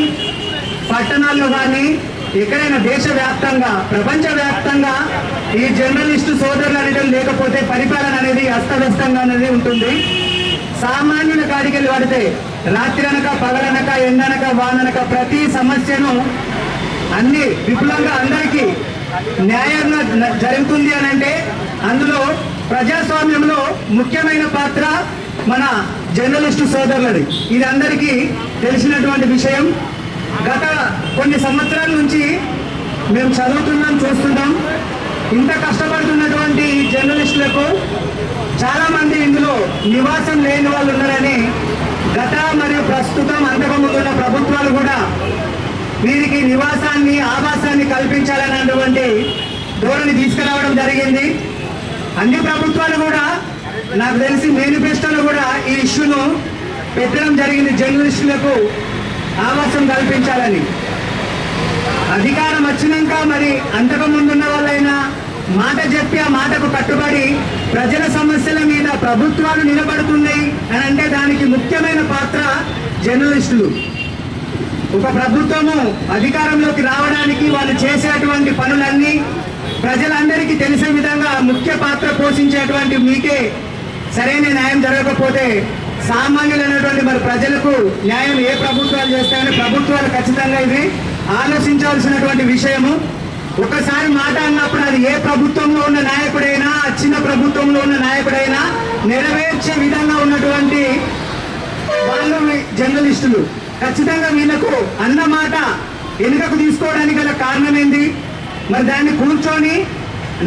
పట్టణాల్లో కానీ ఎక్కడైనా దేశవ్యాప్తంగా, ప్రపంచవ్యాప్తంగా ఈ జర్నలిస్టు సోదరులు అనేది లేకపోతే పరిపాలన అనేది అస్తవ్యస్తంగా అనేది ఉంటుంది. సామాన్యుల కాడికెళ్ళి పడితే రాత్రనక పగలనక ఎండనక వాననక ప్రతి సమస్యను అన్ని విపులంగా అందరికీ న్యాయంగా జరుగుతుంది అని అంటే అందులో ప్రజాస్వామ్యంలో ముఖ్యమైన పాత్ర మన జర్నలిస్టు సోదరులది. ఇది అందరికీ తెలిసినటువంటి విషయం. గత కొన్ని సంవత్సరాల నుంచి మేము చదువుతున్నాం, చూస్తున్నాం. ఇంత కష్టపడుతున్నటువంటి జర్నలిస్టులకు చాలామంది ఇందులో నివాసం లేని వాళ్ళు ఉన్నారని గత మరియు ప్రస్తుతం అంతకుముందు ఉన్న ప్రభుత్వాలు కూడా వీరికి నివాసాన్ని, ఆవాసాన్ని కల్పించాలన్నటువంటి ధోరణి తీసుకురావడం జరిగింది. అన్ని ప్రభుత్వాలు కూడా నాకు తెలిసి మేనిఫెస్టోలో కూడా ఈ ఇష్యూను పెట్టడం జరిగింది. జర్నలిస్టులకు ఆవాసం కల్పించాలని. అధికారం వచ్చినాక మరి అంతకుముందున్న వాళ్ళైనా మాట చెప్పి ఆ మాటకు కట్టుబడి ప్రజల సమస్యల మీద ప్రభుత్వాలు నిలబడుతున్నాయి అని అంటే దానికి ముఖ్యమైన పాత్ర జర్నలిస్టులు. ఒక ప్రభుత్వము అధికారంలోకి రావడానికి వాళ్ళు చేసేటువంటి పనులన్నీ ప్రజలందరికీ తెలిసే విధంగా ముఖ్య పాత్ర పోషించేటువంటి మీకే సరైన న్యాయం జరగకపోతే సామాన్యులైనటువంటి మరి ప్రజలకు న్యాయం ఏ ప్రభుత్వాలు చేస్తాయని ప్రభుత్వాలు ఖచ్చితంగా ఇది ఆలోచించాల్సినటువంటి విషయము. ఒకసారి మాట అన్నప్పుడు అది ఏ ప్రభుత్వంలో ఉన్న నాయకుడైనా, చిన్న ప్రభుత్వంలో ఉన్న నాయకుడైనా నెరవేర్చే విధంగా ఉన్నటువంటి వాళ్ళు జర్నలిస్టులు. ఖచ్చితంగా వీళ్ళకు అన్నమాట వెనుకకు తీసుకోవడానికి గల కారణం ఏంది? మరి దాన్ని కూర్చొని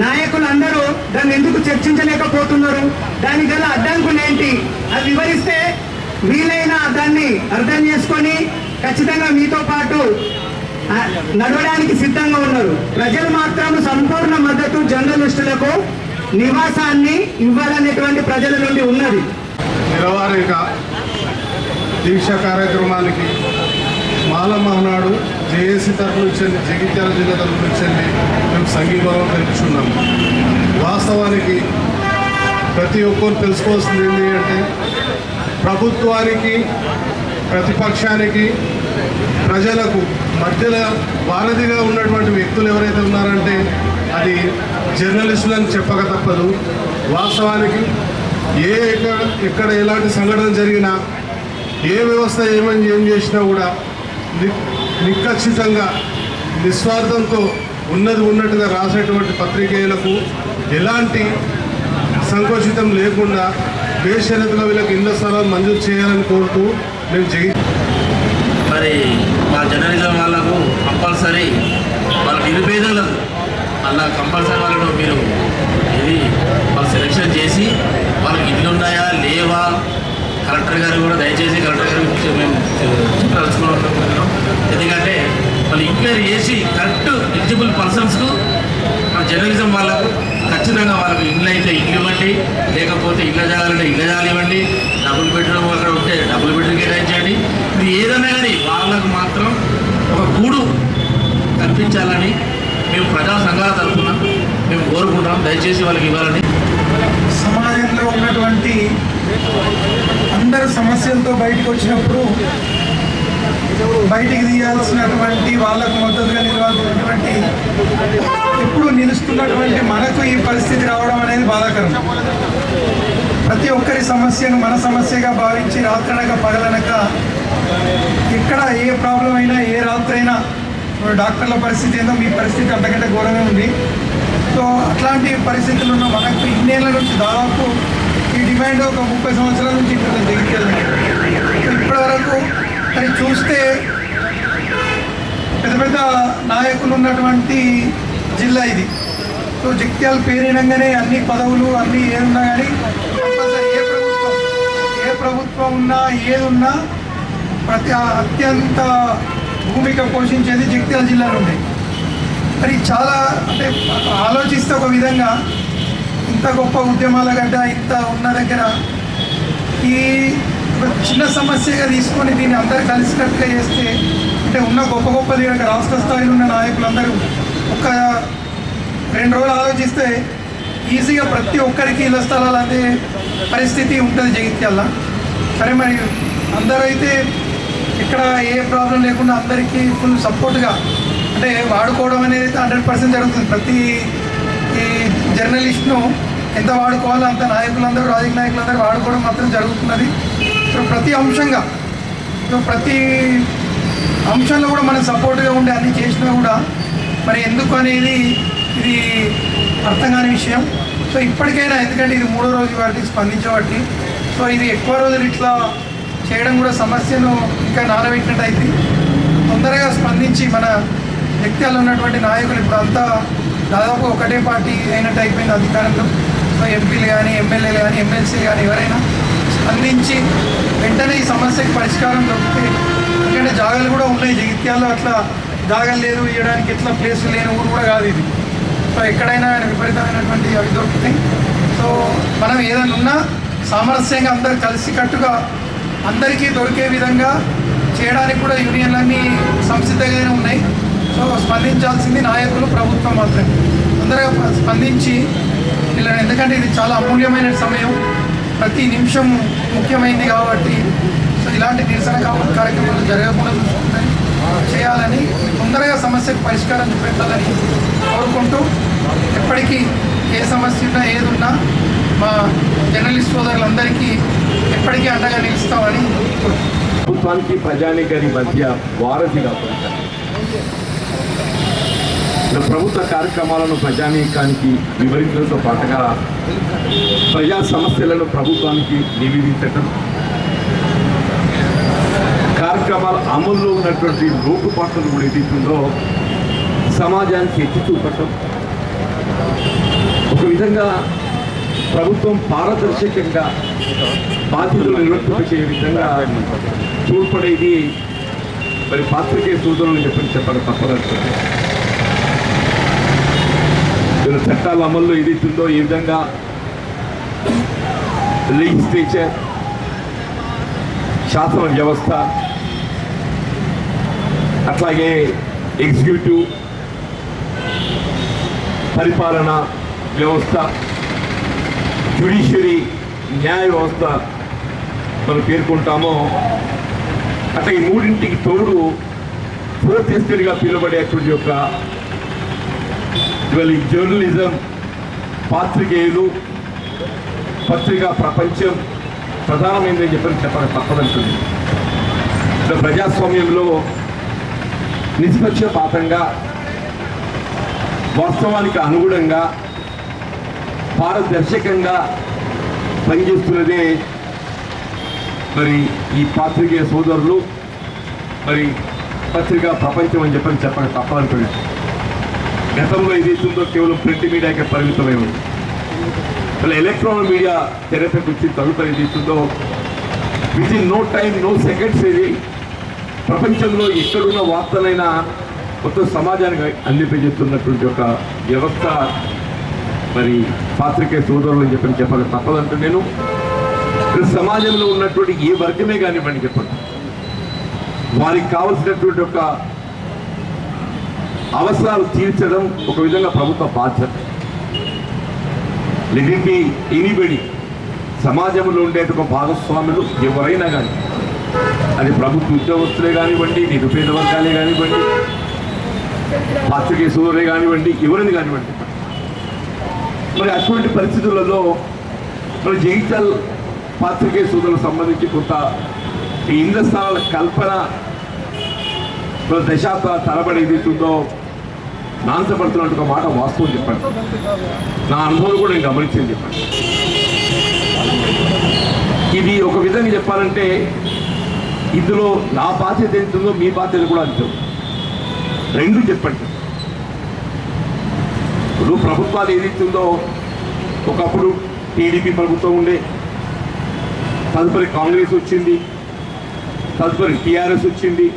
నాయకులందరూ దాన్ని ఎందుకు చర్చించలేకపోతున్నారు? దానికి గల అడ్డంకులు ఏంటి అది వివరిస్తే వీలైన దాన్ని అర్థం చేసుకొని ఖచ్చితంగా మీతో పాటు నడవడానికి సిద్ధంగా ఉన్నారు. ప్రజలు మాత్రం సంపూర్ణ మద్దతు జర్నలిస్టులకు నివాసాన్ని ఇవ్వాలనేటువంటి ప్రజల నుండి ఉన్నది. నిరవారిక దీక్ష కార్యక్రమానికి మాల మహనాడు జేఏసీ తరఫు నుంచి జగిత్యాల జిల్లా తరఫు నుంచి మేము సంఘీభావం తెలుపుతున్నాము. వాస్తవానికి ప్రతి ఒక్కరు తెలుసుకోవాల్సింది ఏంటి అంటే ప్రభుత్వానికి ప్రతిపక్షానికి ప్రజలకు మధ్యలో వారధిగా ఉన్నటువంటి వ్యక్తులు ఎవరైతే ఉన్నారంటే అది జర్నలిస్టులని చెప్పక తప్పదు. వాస్తవానికి ఎక్కడ ఎలాంటి సంఘటన జరిగినా ఏ వ్యవస్థ ఏం చేసినా కూడా నిక్కచ్చితంగా నిస్వార్థంతో ఉన్నట్టుగా రాసేటువంటి పత్రికేయులకు ఎలాంటి సంకోచితం లేకుండా బేషరతుగా వీళ్ళకి ఇళ్ల స్థలాలు మంజూరు చేయాలని కోరుతూ మేము మరి మా జర్నలిజం వాళ్ళకు కంపల్సరీ వాళ్ళ నిరుపేదలకు అలా కంపల్సరీ వాళ్ళను మీరు ఇది వాళ్ళు సెలెక్షన్ చేసి వాళ్ళకి ఇల్లు ఉన్నాయా లేవా కలెక్టర్ గారు కూడా దయచేసి కలెక్టర్ గారు మేము చెప్పదలుచుకున్నాం. ఎందుకంటే వాళ్ళు ఎంక్వైరీ చేసి కరెక్ట్ ఎలిజిబుల్ పర్సన్స్కు మన జర్నలిజం వాళ్ళకు ఖచ్చితంగా వాళ్ళకు ఇల్లు అయితే ఇల్లు ఇవ్వండి, లేకపోతే ఇళ్ళ జాగాలంటే ఇళ్ళ జాగాలు ఇవ్వండి, డబుల్ బెడ్రూమ్ అక్కడ ఉంటే డబుల్ బెడ్రూమ్ కేటాయించండి. ఇది ఏదైనా కానీ వాళ్ళకు మాత్రం ఒక గూడు కల్పించాలని మేము ప్రజా సంఘాల తరఫున మేము కోరుకుంటాం. దయచేసి వాళ్ళకి ఇవ్వాలని. సమాజంలో ఉన్నటువంటి అందరు సమస్యలతో బయటకు వచ్చినప్పుడు బయటికి తీయాల్సినటువంటి వాళ్ళకు మద్దతుగా నిలవాల్సినటువంటి ఇప్పుడు నిలుస్తున్నటువంటి మనకు ఈ పరిస్థితి రావడం అనేది బాధాకరం. ప్రతి ఒక్కరి సమస్యను మన సమస్యగా భావించి రాత్రనక పగలనక ఎక్కడ ఏ ప్రాబ్లం అయినా ఏ రాత్రైనా డాక్టర్ల పరిస్థితి ఏందో మీ పరిస్థితి అంతకంటే ఘోరంగా ఉంది. సో అట్లాంటి పరిస్థితులు ఉన్న మనకు ఇన్నేళ్ల నుంచి దాదాపు ఈ డిమాండ్ ఒక 30 సంవత్సరాల నుంచి ఉంటుంది జగిత్యాల. ఇప్పటి వరకు అది చూస్తే పెద్ద పెద్ద నాయకులు ఉన్నటువంటి జిల్లా ఇది. సో జగిత్యాల పేరినంగానే అన్ని పదవులు అన్నీ ఏదున్నా కానీ కంపల్సరీ ఏ ప్రభుత్వం ఉన్నా ఏదున్నా అత్యంత భూమిక పోషించేది జగిత్యాల జిల్లా నుండి. మరి చాలా అంటే ఆలోచిస్తే ఒక విధంగా ఇంత గొప్ప ఉద్యమాల గడ్డ ఇంత ఉన్న దగ్గర ఈ ఒక చిన్న సమస్యగా తీసుకొని దీన్ని అందరూ కలిసినట్టుగా చేస్తే అంటే ఉన్న గొప్ప గొప్పది రాష్ట్ర స్థాయిలో ఉన్న నాయకులందరూ ఒక 2 రోజులు ఆలోచిస్తే ఈజీగా ప్రతి ఒక్కరికి ఇళ్ల స్థలాలు అందే పరిస్థితి ఉంటుంది జగిత్యాల. సరే మరి అందరూ అయితే ఇక్కడ ఏ ప్రాబ్లం లేకుండా అందరికీ ఫుల్ సపోర్ట్గా అంటే వాడుకోవడం అనేది 100% జరుగుతుంది. ప్రతి ఈ జర్నలిస్ట్ను ఎంత వాడుకోవాలో అంత నాయకులందరూ రాజకీయ నాయకులందరూ వాడుకోవడం మాత్రం జరుగుతున్నది. సో ప్రతి అంశంగా ప్రతి అంశంలో కూడా మనం సపోర్ట్గా ఉండి అన్నీ చేసినా కూడా మరి ఎందుకు అనేది ఇది అర్థం కాని విషయం. సో ఇప్పటికైనా ఎందుకంటే ఇది 3వ రోజు వాటికి స్పందించబట్టి సో ఇది ఎక్కువ రోజులు ఇట్లా చేయడం కూడా సమస్యను ఇంకా నానబెట్టినట్టు అయితే తొందరగా స్పందించి మన జగిత్యాలలో ఉన్నటువంటి నాయకులు ఇప్పుడు అంతా దాదాపు ఒకటే పార్టీ అయినట్టు అయిపోయింది అధికారంలో. సో ఎంపీలు కానీ ఎమ్మెల్యేలు కానీ ఎమ్మెల్సీలు కానీ ఎవరైనా స్పందించి వెంటనే ఈ సమస్యకి పరిష్కారం దొరికితే ఎందుకంటే జాగాలు కూడా ఉన్నాయి జగిత్యాలలో అట్లా జాగాలు లేదు ఇవ్వడానికి ఎట్లా ప్లేస్ లేని ఊరు కూడా కాదు ఇది. సో ఎక్కడైనా విపరీతమైనటువంటి అవి దొరుకుతాయి. సో మనం ఏదైనా ఉన్నా సామరస్యంగా అందరు కలిసికట్టుగా అందరికీ దొరికే విధంగా చేయడానికి కూడా యూనియన్లన్నీ సంసిద్ధంగానే ఉన్నాయి. సో స్పందించాల్సింది నాయకులు ప్రభుత్వం మాత్రమే అందరూ స్పందించి వీళ్ళని ఎందుకంటే ఇది చాలా అమూల్యమైన సమయం ప్రతి నిమిషం ముఖ్యమైనది కాబట్టి సో ఇలాంటి నిరసన కార్యక్రమాలు జరగకుండా చూసుకుంటాయి చేయాలని తొందరగా సమస్యకు పరిష్కారం చూపెట్టాలని కోరుకుంటూ ఎప్పటికీ ఏ సమస్య ఉన్నా ఏది ఉన్నా మా జర్నలిస్ట్ సోదరులందరికీ ఎప్పటికీ అండగా నిలుస్తామని ప్రభుత్వానికి ప్రజానికానికి మధ్య వారధిగా ప్రభుత్వ కార్యక్రమాలను ప్రజానీకానికి వివరించడంతో పాటుగా ప్రజా సమస్యలను ప్రభుత్వానికి నివేదించడం కార్యక్రమాల అమల్లో ఉన్నటువంటి లోటుపాట్లను కూడా ఏదైతుందో సమాజానికి ఎత్తి చూపటం, ఒక విధంగా ప్రభుత్వం పారదర్శకంగా బాధ్యతలు నిర్వర్తించే విధంగా తోడ్పడేది మరి పాత్రికేయ సోదరులు చెప్పడం తప్పదంటుంది. చట్టాల అమల్లో ఏదైతుందో ఈ విధంగా లెజిస్లేచర్, శాసన వ్యవస్థ, అట్లాగే ఎగ్జిక్యూటివ్ పరిపాలన వ్యవస్థ, జ్యుడిషియరీ న్యాయ వ్యవస్థ మనం పేర్కొంటామో అట్లా ఈ మూడింటికి తోడు ఫోర్త్ ఎస్టేట్గా పిలువబడేటువంటి యొక్క ఇవాళ ఈ జర్నలిజం, పాత్రికేయులు, పత్రికా ప్రపంచం ప్రధానమైనదని చెప్పడం తప్పదంటుంది. ప్రజాస్వామ్యంలో నిష్పక్షపాతంగా, వాస్తవానికి అనుగుణంగా, పారదర్శకంగా పనిచేస్తున్నదే మరి ఈ పాత్రికేయ సోదరులు, మరి పత్రికా ప్రపంచం అని చెప్పడం తప్పదంటుంది. గతంలో ఏదైతుందో కేవలం ప్రింట్ మీడియాకే పరిమితమై ఉంది. అలా ఎలక్ట్రానిక్ మీడియా తెరపైకి వచ్చి తదుపరి ఏదైతుందో within no time no seconds ఇది ప్రపంచంలో ఎక్కడున్న వార్తలైనా మొత్తం సమాజానికి అందింపజేస్తున్నటువంటి ఒక వ్యవస్థ మరి పాత్రికేయ సోదరులు అని చెప్పడం తప్పదంటూ నేను సమాజంలో ఉన్నటువంటి ఏ వర్గమే కానివ్వండి చెప్పండి, వారికి కావలసినటువంటి ఒక అవసరాలు తీర్చడం ఒక విధంగా ప్రభుత్వ బాధ్యత. లేదంటే ఎనీబడి సమాజంలో ఉండే ఒక భాగస్వాములు ఎవరైనా కానీ, అది ప్రభుత్వ ఉద్యోగస్తులే కానివ్వండి, నిరుపేద వర్గాలే కానివ్వండి, పాత్రికేయ సోదరులే కానివ్వండి, ఎవరిని కానివ్వండి, మరి అటువంటి పరిస్థితులలో మరి జగిత్యాల పాత్రికేయ సోదరులకు సంబంధించి కొంత ఈ ఇంద్ర స్థానాల కల్పన దశాబ్దాల తరబడి ఏదైతుందో నాంచబడుతున్నట్టు ఒక మాట వాస్తవం చెప్పండి. నా అనుభవం కూడా నేను గమనించింది చెప్పండి. ఇది ఒక విధంగా చెప్పాలంటే ఇందులో నా బాధ్యత ఎంతుందో మీ బాధ్యత కూడా అంతే. రెండు చెప్పండి. ఇప్పుడు ప్రభుత్వాలు ఏదైతుందో ఒకప్పుడు టీడీపీ ప్రభుత్వం ఉండే, తదుపరి కాంగ్రెస్ వచ్చింది, తదుపరి టీఆర్ఎస్ వచ్చింది,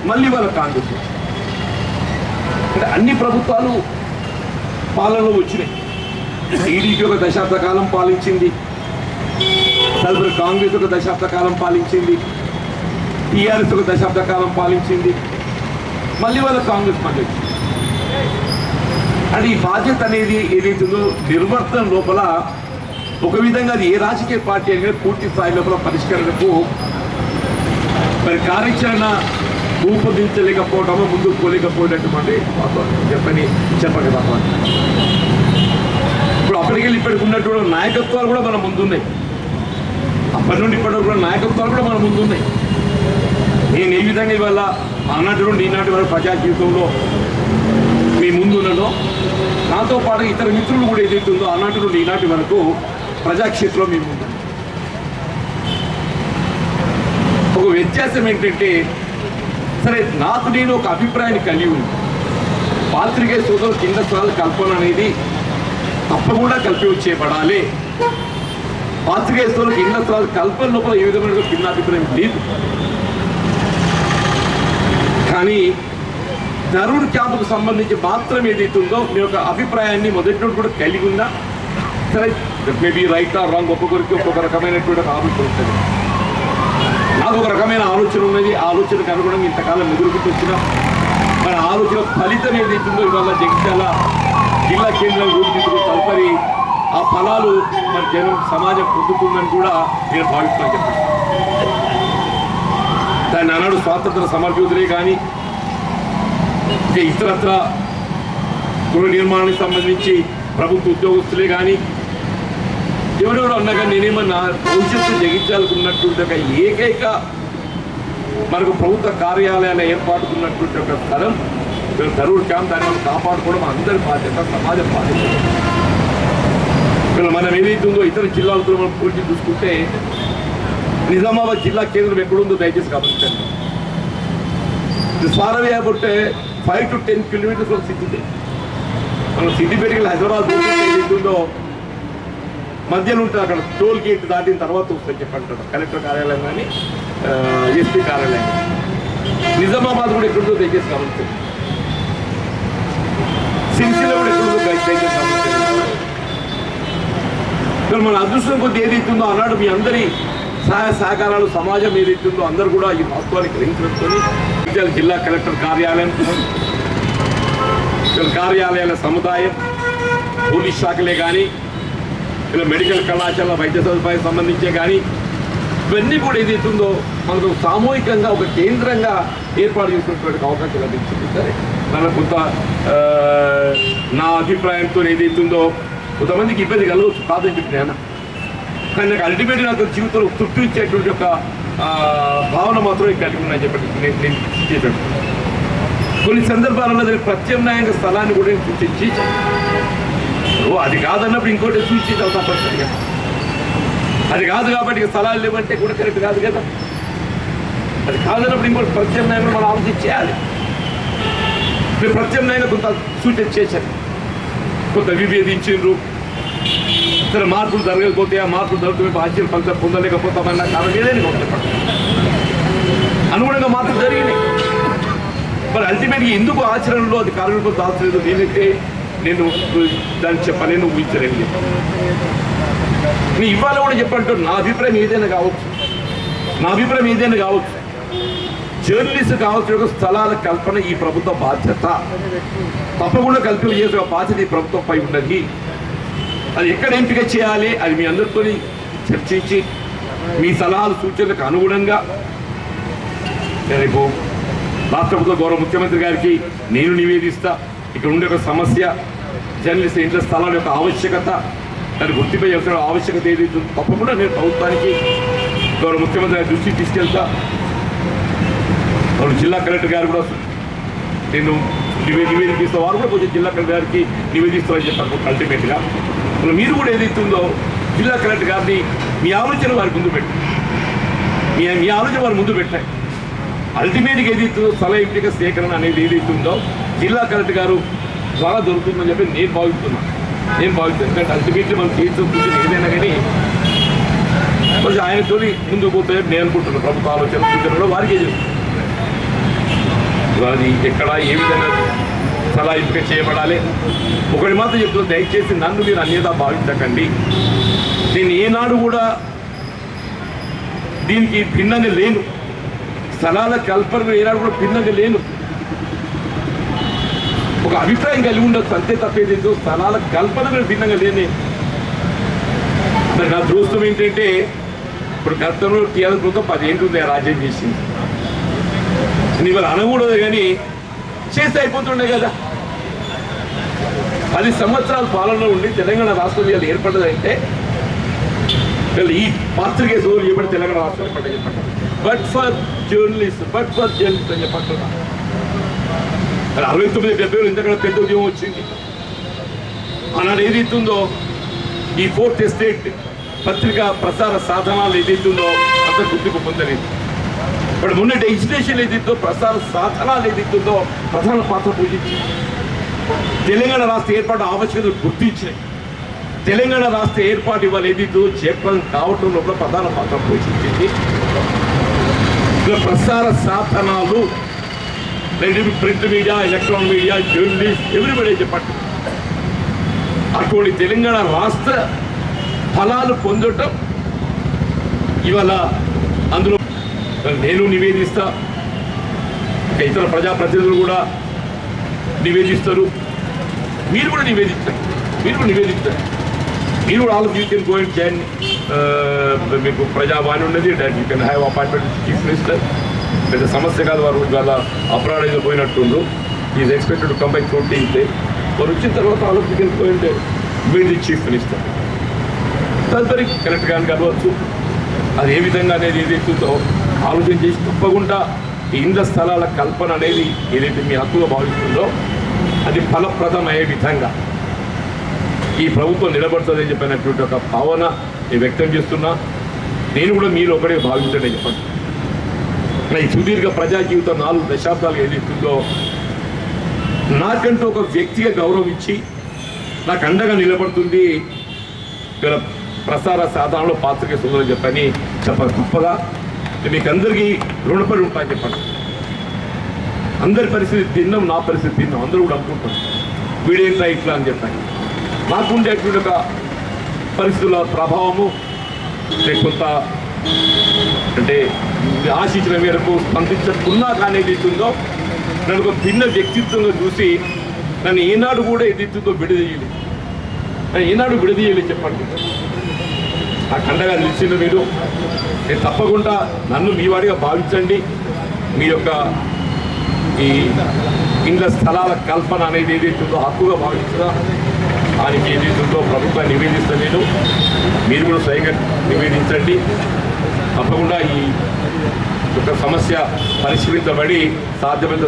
మళ్ళీ వాళ్ళ కాంగ్రెస్ వచ్చింది. అంటే అన్ని ప్రభుత్వాలు పాలనలో వచ్చినాయి. టీడీపీ ఒక దశాబ్ద కాలం పాలించింది, తదుపరి కాంగ్రెస్ ఒక దశాబ్ద కాలం పాలించింది, టీఆర్ఎస్ ఒక దశాబ్ద కాలం పాలించింది, మళ్ళీ వాళ్ళ కాంగ్రెస్ మళ్ళీ వచ్చింది. అంటే ఈ బాధ్యత అనేది ఏదైతుందో నిర్వర్తన లోపల ఒక విధంగా అది ఏ రాజకీయ పార్టీ అనేది పూర్తి స్థాయి లోపల పరిష్కరణకు మరి కార్యాచరణ రూపొందించలేకపోవడమో ముందుకు పోలేకపోయినటువంటి చెప్పండి తప్ప. ఇప్పుడు అప్పటికెళ్ళి ఇప్పటికి ఉన్నటువంటి నాయకత్వాలు కూడా మన ముందున్నాయి. అప్పటి నుండి ఇప్పటి కూడా నాయకత్వాలు కూడా మన ముందున్నాయి. నేను ఏ విధంగా ఇవాళ ఆనాటి నుండి ఈనాటి వరకు ప్రజా జీవితంలో మీ ముందున్నదో, నాతో పాటు ఇతర మిత్రులు కూడా ఏదైతుందో ఆనాటి నుండి ఈనాటి వరకు ప్రజాక్షేత్రంలో మీ ముందు. ఒక వ్యత్యాసం ఏంటంటే, సరే నాకు నేను ఒక అభిప్రాయాన్ని కలిగి ఉంది. పాత్రికేయ సోదరులు కింద స్థానాల కల్పన అనేది తప్పకుండా కల్పించబడాలి. పాత్రికేయ సోదరులు కింద స్థానాల కల్పన లోపల ఏ విధమైన కింద అభిప్రాయం లేదు. కానీ ధరూర్ క్యాంపుకు సంబంధించి మాత్రం ఏదైతుందో మీ యొక్క అభిప్రాయాన్ని మొదటి నుండి కూడా కలిగి ఉందా, సరే మేబీ రైట్ ఆర్ రాంగ్, ఒక్కొక్కరికి ఒక్కొక్క రకమైనటువంటి ఆలోచన ఉంటుంది. నాకు ఒక రకమైన ఆలోచన ఉన్నది. ఆలోచనకు అనుగుణంగా ఇంతకాలం ఎదుర్కొంటూ వచ్చిన మన ఆలోచన ఫలితం ఏదైతుందో ఇవాళ జగిత్యాల జిల్లా కేంద్రం రూపుదిద్దుకు తదుపరి ఆ ఫలాలు మరి జనం సమాజం పొందుతుందని కూడా నేను భావిస్తున్నాను చెప్పండి. దాన్ని అన్నాడు స్వాతంత్ర సమరయోధులే కానీ, ఇంకా ఇతరత్ర గృహ నిర్మాణానికి సంబంధించి ప్రభుత్వ ఉద్యోగస్తులే కానీ, ఎవరెవరు అన్నా కానీ నేనేమన్నా భవిష్యత్తు జగిత్యాలకు ఉన్నటువంటి ఒక ఏకైక మనకు ప్రభుత్వ కార్యాలయాల ఏర్పాటుకున్నటువంటి ఒక స్థలం ధరూర్ క్యాంప్. దాన్ని కాపాడుకోవడం అందరి బాధ్యత, సమాజ బాధ్యత. ఇక్కడ మనం ఏదైతుందో ఇతర జిల్లాలతో మనం పోల్చి చూసుకుంటే నిజామాబాద్ జిల్లా కేంద్రం ఎక్కడుందో దయచేసి గమనించండి. This far away about 5 to 10 kilometers from city. మనం సిద్దిపేటకి హైదరాబాద్ ఏదైతుందో మధ్యలో ఉంటుంది, అక్కడ టోల్ గేట్ దాటిన తర్వాత వస్తుంది చెప్పంటారు. కలెక్టర్ కార్యాలయం కానీ ఎస్పీ కార్యాలయం. నిజామాబాద్ కూడా ఎక్కడుందో దయచేసి గమనించండి. సిరిసిల్ల కూడా ఎక్కడుందో దయచేసి గమనించండి. మన అదృష్టం కొద్ది ఏదైతుందో అన్నాడు మీ అందరి సహాయ సహకారాలు సమాజం ఏదైతుందో అందరూ కూడా ఈ వాస్తవాన్ని గ్రహించడంతో జిల్లా కలెక్టర్ కార్యాలయాల సముదాయం, పోలీస్ శాఖలే కానీ ఇలా మెడికల్ కళాశాల వైద్య సదుపాయం సంబంధించే కానీ ఇవన్నీ కూడా ఏదైతుందో మనకు సామూహికంగా ఒక కేంద్రంగా ఏర్పాటు చేసినటువంటి అవకాశం లభించింది. సరే మన కొంత నా అభిప్రాయంతో ఏదైతుందో కొంతమందికి ఇబ్బంది కలవచ్చు కాదని చెప్పిన, కానీ నాకు అల్టిమేట్గా నాకు జీవితంలో తృప్తి ఇచ్చేటువంటి ఒక భావన మాత్రం కలిగి ఉన్నాయని చెప్పి నేను చెప్పాను. కొన్ని సందర్భాలలో దానికి ప్రత్యామ్నాయంగా స్థలాన్ని కూడా నేను సూచించి అది కాదన్నప్పుడు ఇంకోటి సూచించాలి తప్పనిసరిగా. అది కాదు కాబట్టి స్థలాలు లేవంటే కూడా కరెక్ట్ కాదు కదా. అది కాదన్నప్పుడు ఇంకోటి ప్రత్యామ్నాయంగా మనం ఆలోచించేయాలి. నేను ప్రత్యామ్నాయంగా కొంత సూచన చేశాను, కొంత విభేదించిండ్రు, ఇతర మార్పులు జరగకపోతే ఆ మార్పులు జరుగుతుంది ఆశ్చర్య ఫలితం పొందలేకపోతామన్న కారణం ఏదైనా చెప్పండి. అనుగుణంగా మార్పులు జరిగినాయి. మరి అల్టిమేట్గా ఎందుకు ఆచరణలో అది కారణంలో దాచలేదు నేనైతే నేను దాన్ని చెప్పలేను, ఊహించలేను. నేను ఇవాళ కూడా చెప్పంటూ నా అభిప్రాయం ఏదైనా కావచ్చు, జర్నలిస్ట్ కావాల్సిన స్థలాల కల్పన ఈ ప్రభుత్వ బాధ్యత. తప్పకుండా కల్పన చేసే బాధ్యత ఈ ప్రభుత్వంపై ఉన్నది. అది ఎక్కడ ఎంపిక చేయాలి అది మీ అందరితో చర్చించి మీ సలహాలు సూచనలకు అనుగుణంగా రేపు రాష్ట్ర ప్రభుత్వ గౌరవ ముఖ్యమంత్రి గారికి నేను నివేదిస్తా. ఇక్కడ ఉండే ఒక సమస్య జర్నలిస్ట్ ఇంట్లో స్థలాల యొక్క ఆవశ్యకత, దాన్ని గుర్తింపై చేసిన ఆవశ్యకత ఏదైతే తప్పకుండా నేను ప్రభుత్వానికి గౌరవ ముఖ్యమంత్రి గారి దృష్టికి తీసుకెళ్తా. గౌరవ జిల్లా కలెక్టర్ గారు కూడా నేను నివేదిస్తా, వారు కూడా కొంచెం జిల్లా కలెక్టర్ గారికి నివేదిస్తామని చెప్పారు. అల్టిమేట్గా మీరు కూడా ఏదైతుందో జిల్లా కలెక్టర్ గారిని మీ ఆలోచన వారి ముందు పెట్టండి, మీ ఆలోచన వారి ముందు పెట్టాయి. అల్టిమేట్గా ఏదైతుందో స్థల ఎంపిక సేకరణ అనేది ఏదైతుందో జిల్లా కలెక్టర్ గారు ద్వారా దొరుకుతుందని చెప్పి నేను భావిస్తున్నాను. ఎందుకంటే అల్టిమేట్లీ మనం చేసిన సూచన ఏదైనా కానీ కొంచెం ఆయనతో ముందుకు పోతే నేను అనుకుంటున్నాను. ప్రభుత్వ ఆలోచన సూచన కూడా వారికే చేస్తుంది. అది ఎక్కడ ఏ విధంగా స్థల ఎంపిక చేయబడాలి. ఒకటి మాత్రం చెప్తున్నాను, దయచేసి నన్ను మీరు అన్యదా భావించకండి. నేను ఏనాడు కూడా దీనికి భిన్నంగా లేను. స్థలాల కల్పన ఏనాడు కూడా భిన్నంగా లేను. ఒక అభిప్రాయం కలిగి ఉండొచ్చు అంతే తప్పేదేదో స్థలాల కల్పన మీద భిన్నంగా లేని. మరి నా దృష్టం ఏంటంటే ఇప్పుడు గతంలో టీఆర్ఎస్ ప్రభుత్వం 10 ఏళ్ళు ఉంది రాజ్యం చేసింది. ఇవాళ అనకూడదు కానీ చేస్తే అయిపోతుండే కదా. 10 సంవత్సరాల పాలనలో ఉండి తెలంగాణ రాష్ట్రం ఇవాళ ఏర్పడ్డదంటే ఈ పాత్రికే సోదరులు చెప్పండి తెలంగాణ రాష్ట్రం ఏర్పడ్డా చెప్పండి. బట్ ఫర్ జర్నలిస్ట్ అని చెప్పంటున్నా. 69-70 ఇంతకన్నా పెద్ద ఉద్యమం వచ్చింది. ఆనాడు ఏదైతుందో ఈ 4th ఎస్టేట్ పత్రికా ప్రసార సాధనాలు ఏదైతుందో అంత గుర్తింపు పొందలేదు. బట్ మొన్న ఎడ్యుకేషన్ ఏదైతుందో ప్రసార సాధనాలు ఏదైతుందో ప్రధాన పాత్ర పోషించింది. తెలంగాణ రాష్ట్ర ఏర్పాటు ఆవశ్యకతలు గుర్తించినాయి. తెలంగాణ రాష్ట్ర ఏర్పాటు ఇవాళ ఏదైతుందో చేపలం కావటంలో కూడా ప్రధాన పాత్ర పోషించింది. ప్రసార సాధనాలు print media, electronic media, journalist everybody చెప్పండి. అటువంటి తెలంగాణ రాష్ట్ర ఫలాలు పొందటం ఇవాళ అందులో నేను నివేదిస్తా, ఇతర ప్రజాప్రతినిధులు కూడా నివేదిస్తారు. మీరు కూడా నివేదిస్తారు. మీరు కూడా all you can go and join. మీకు ప్రజావాణి ఉన్నది, you can have appointment chief minister. పెద్ద సమస్య కాదు. వారు ఇవాళ అప్రాడైజ్ పోయినట్టుండ్రు. Is expected to come by 14th. వారు వచ్చిన తర్వాత all you can go and meet the chief minister. తదుపరి కలెక్టర్ గారిని కలవచ్చు. అది ఏ విధంగా అనేది ఏదైతుందో ఆలోచన చేసి తప్పకుండా ఈ ఇండ్ల స్థలాల కల్పన అనేది ఏదైతే మీ హక్కుగా భావిస్తుందో అది ఫలప్రదమయ్యే విధంగా ఈ ప్రభుత్వం నిలబడుతుందని చెప్పినటువంటి ఒక భావన నేను వ్యక్తం చేస్తున్నా. నేను కూడా మీరు ఒకటే భావించండి చెప్పండి. ఈ సుదీర్ఘ ప్రజా జీవితం 4 దశాబ్దాలు ఏదైతుందో నాకంటూ ఒక వ్యక్తిగా గౌరవం ఇచ్చి నాకు అండగా నిలబడుతుంది ఇలా ప్రసార సాధనలో పాత్రికే సోదరులు చెప్పని గొప్పగా మీకు అందరికీ రుణపడి ఉంటాయని చెప్పండి. అందరి పరిస్థితి తిన్నాం, నా పరిస్థితి తిన్నాం, అందరూ కూడా అనుకుంటాం వీడేంటా ఇట్లా అని చెప్పాను. నాకు ఉండేటువంటి ఒక పరిస్థితుల ప్రభావము కొంత అంటే ఆశించిన మేరకు స్పందించకున్నా కానీ ఏదైతుందో నన్ను ఒక భిన్న వ్యక్తిత్వంగా చూసి నన్ను ఏనాడు కూడా ఏదైతుందో విడదీయలేదు, నన్ను ఏనాడు విడదీయలేదు చెప్పండి. ఆ కండగా నిలిచిన మీరు నేను తప్పకుండా నన్ను మీ వాడిగా భావించండి. మీ యొక్క ఈ ఇండ్ల స్థలాల కల్పన అనేది ఏదైతుందో హక్కుగా భావించదా దానికి ఏదైతుందో ప్రభుత్వాన్ని నివేదిస్తా నేను, మీరు కూడా స్వయంగా నివేదించండి. తప్పకుండా ఈ యొక్క సమస్య పరిష్కరించబడి సాధ్యమైన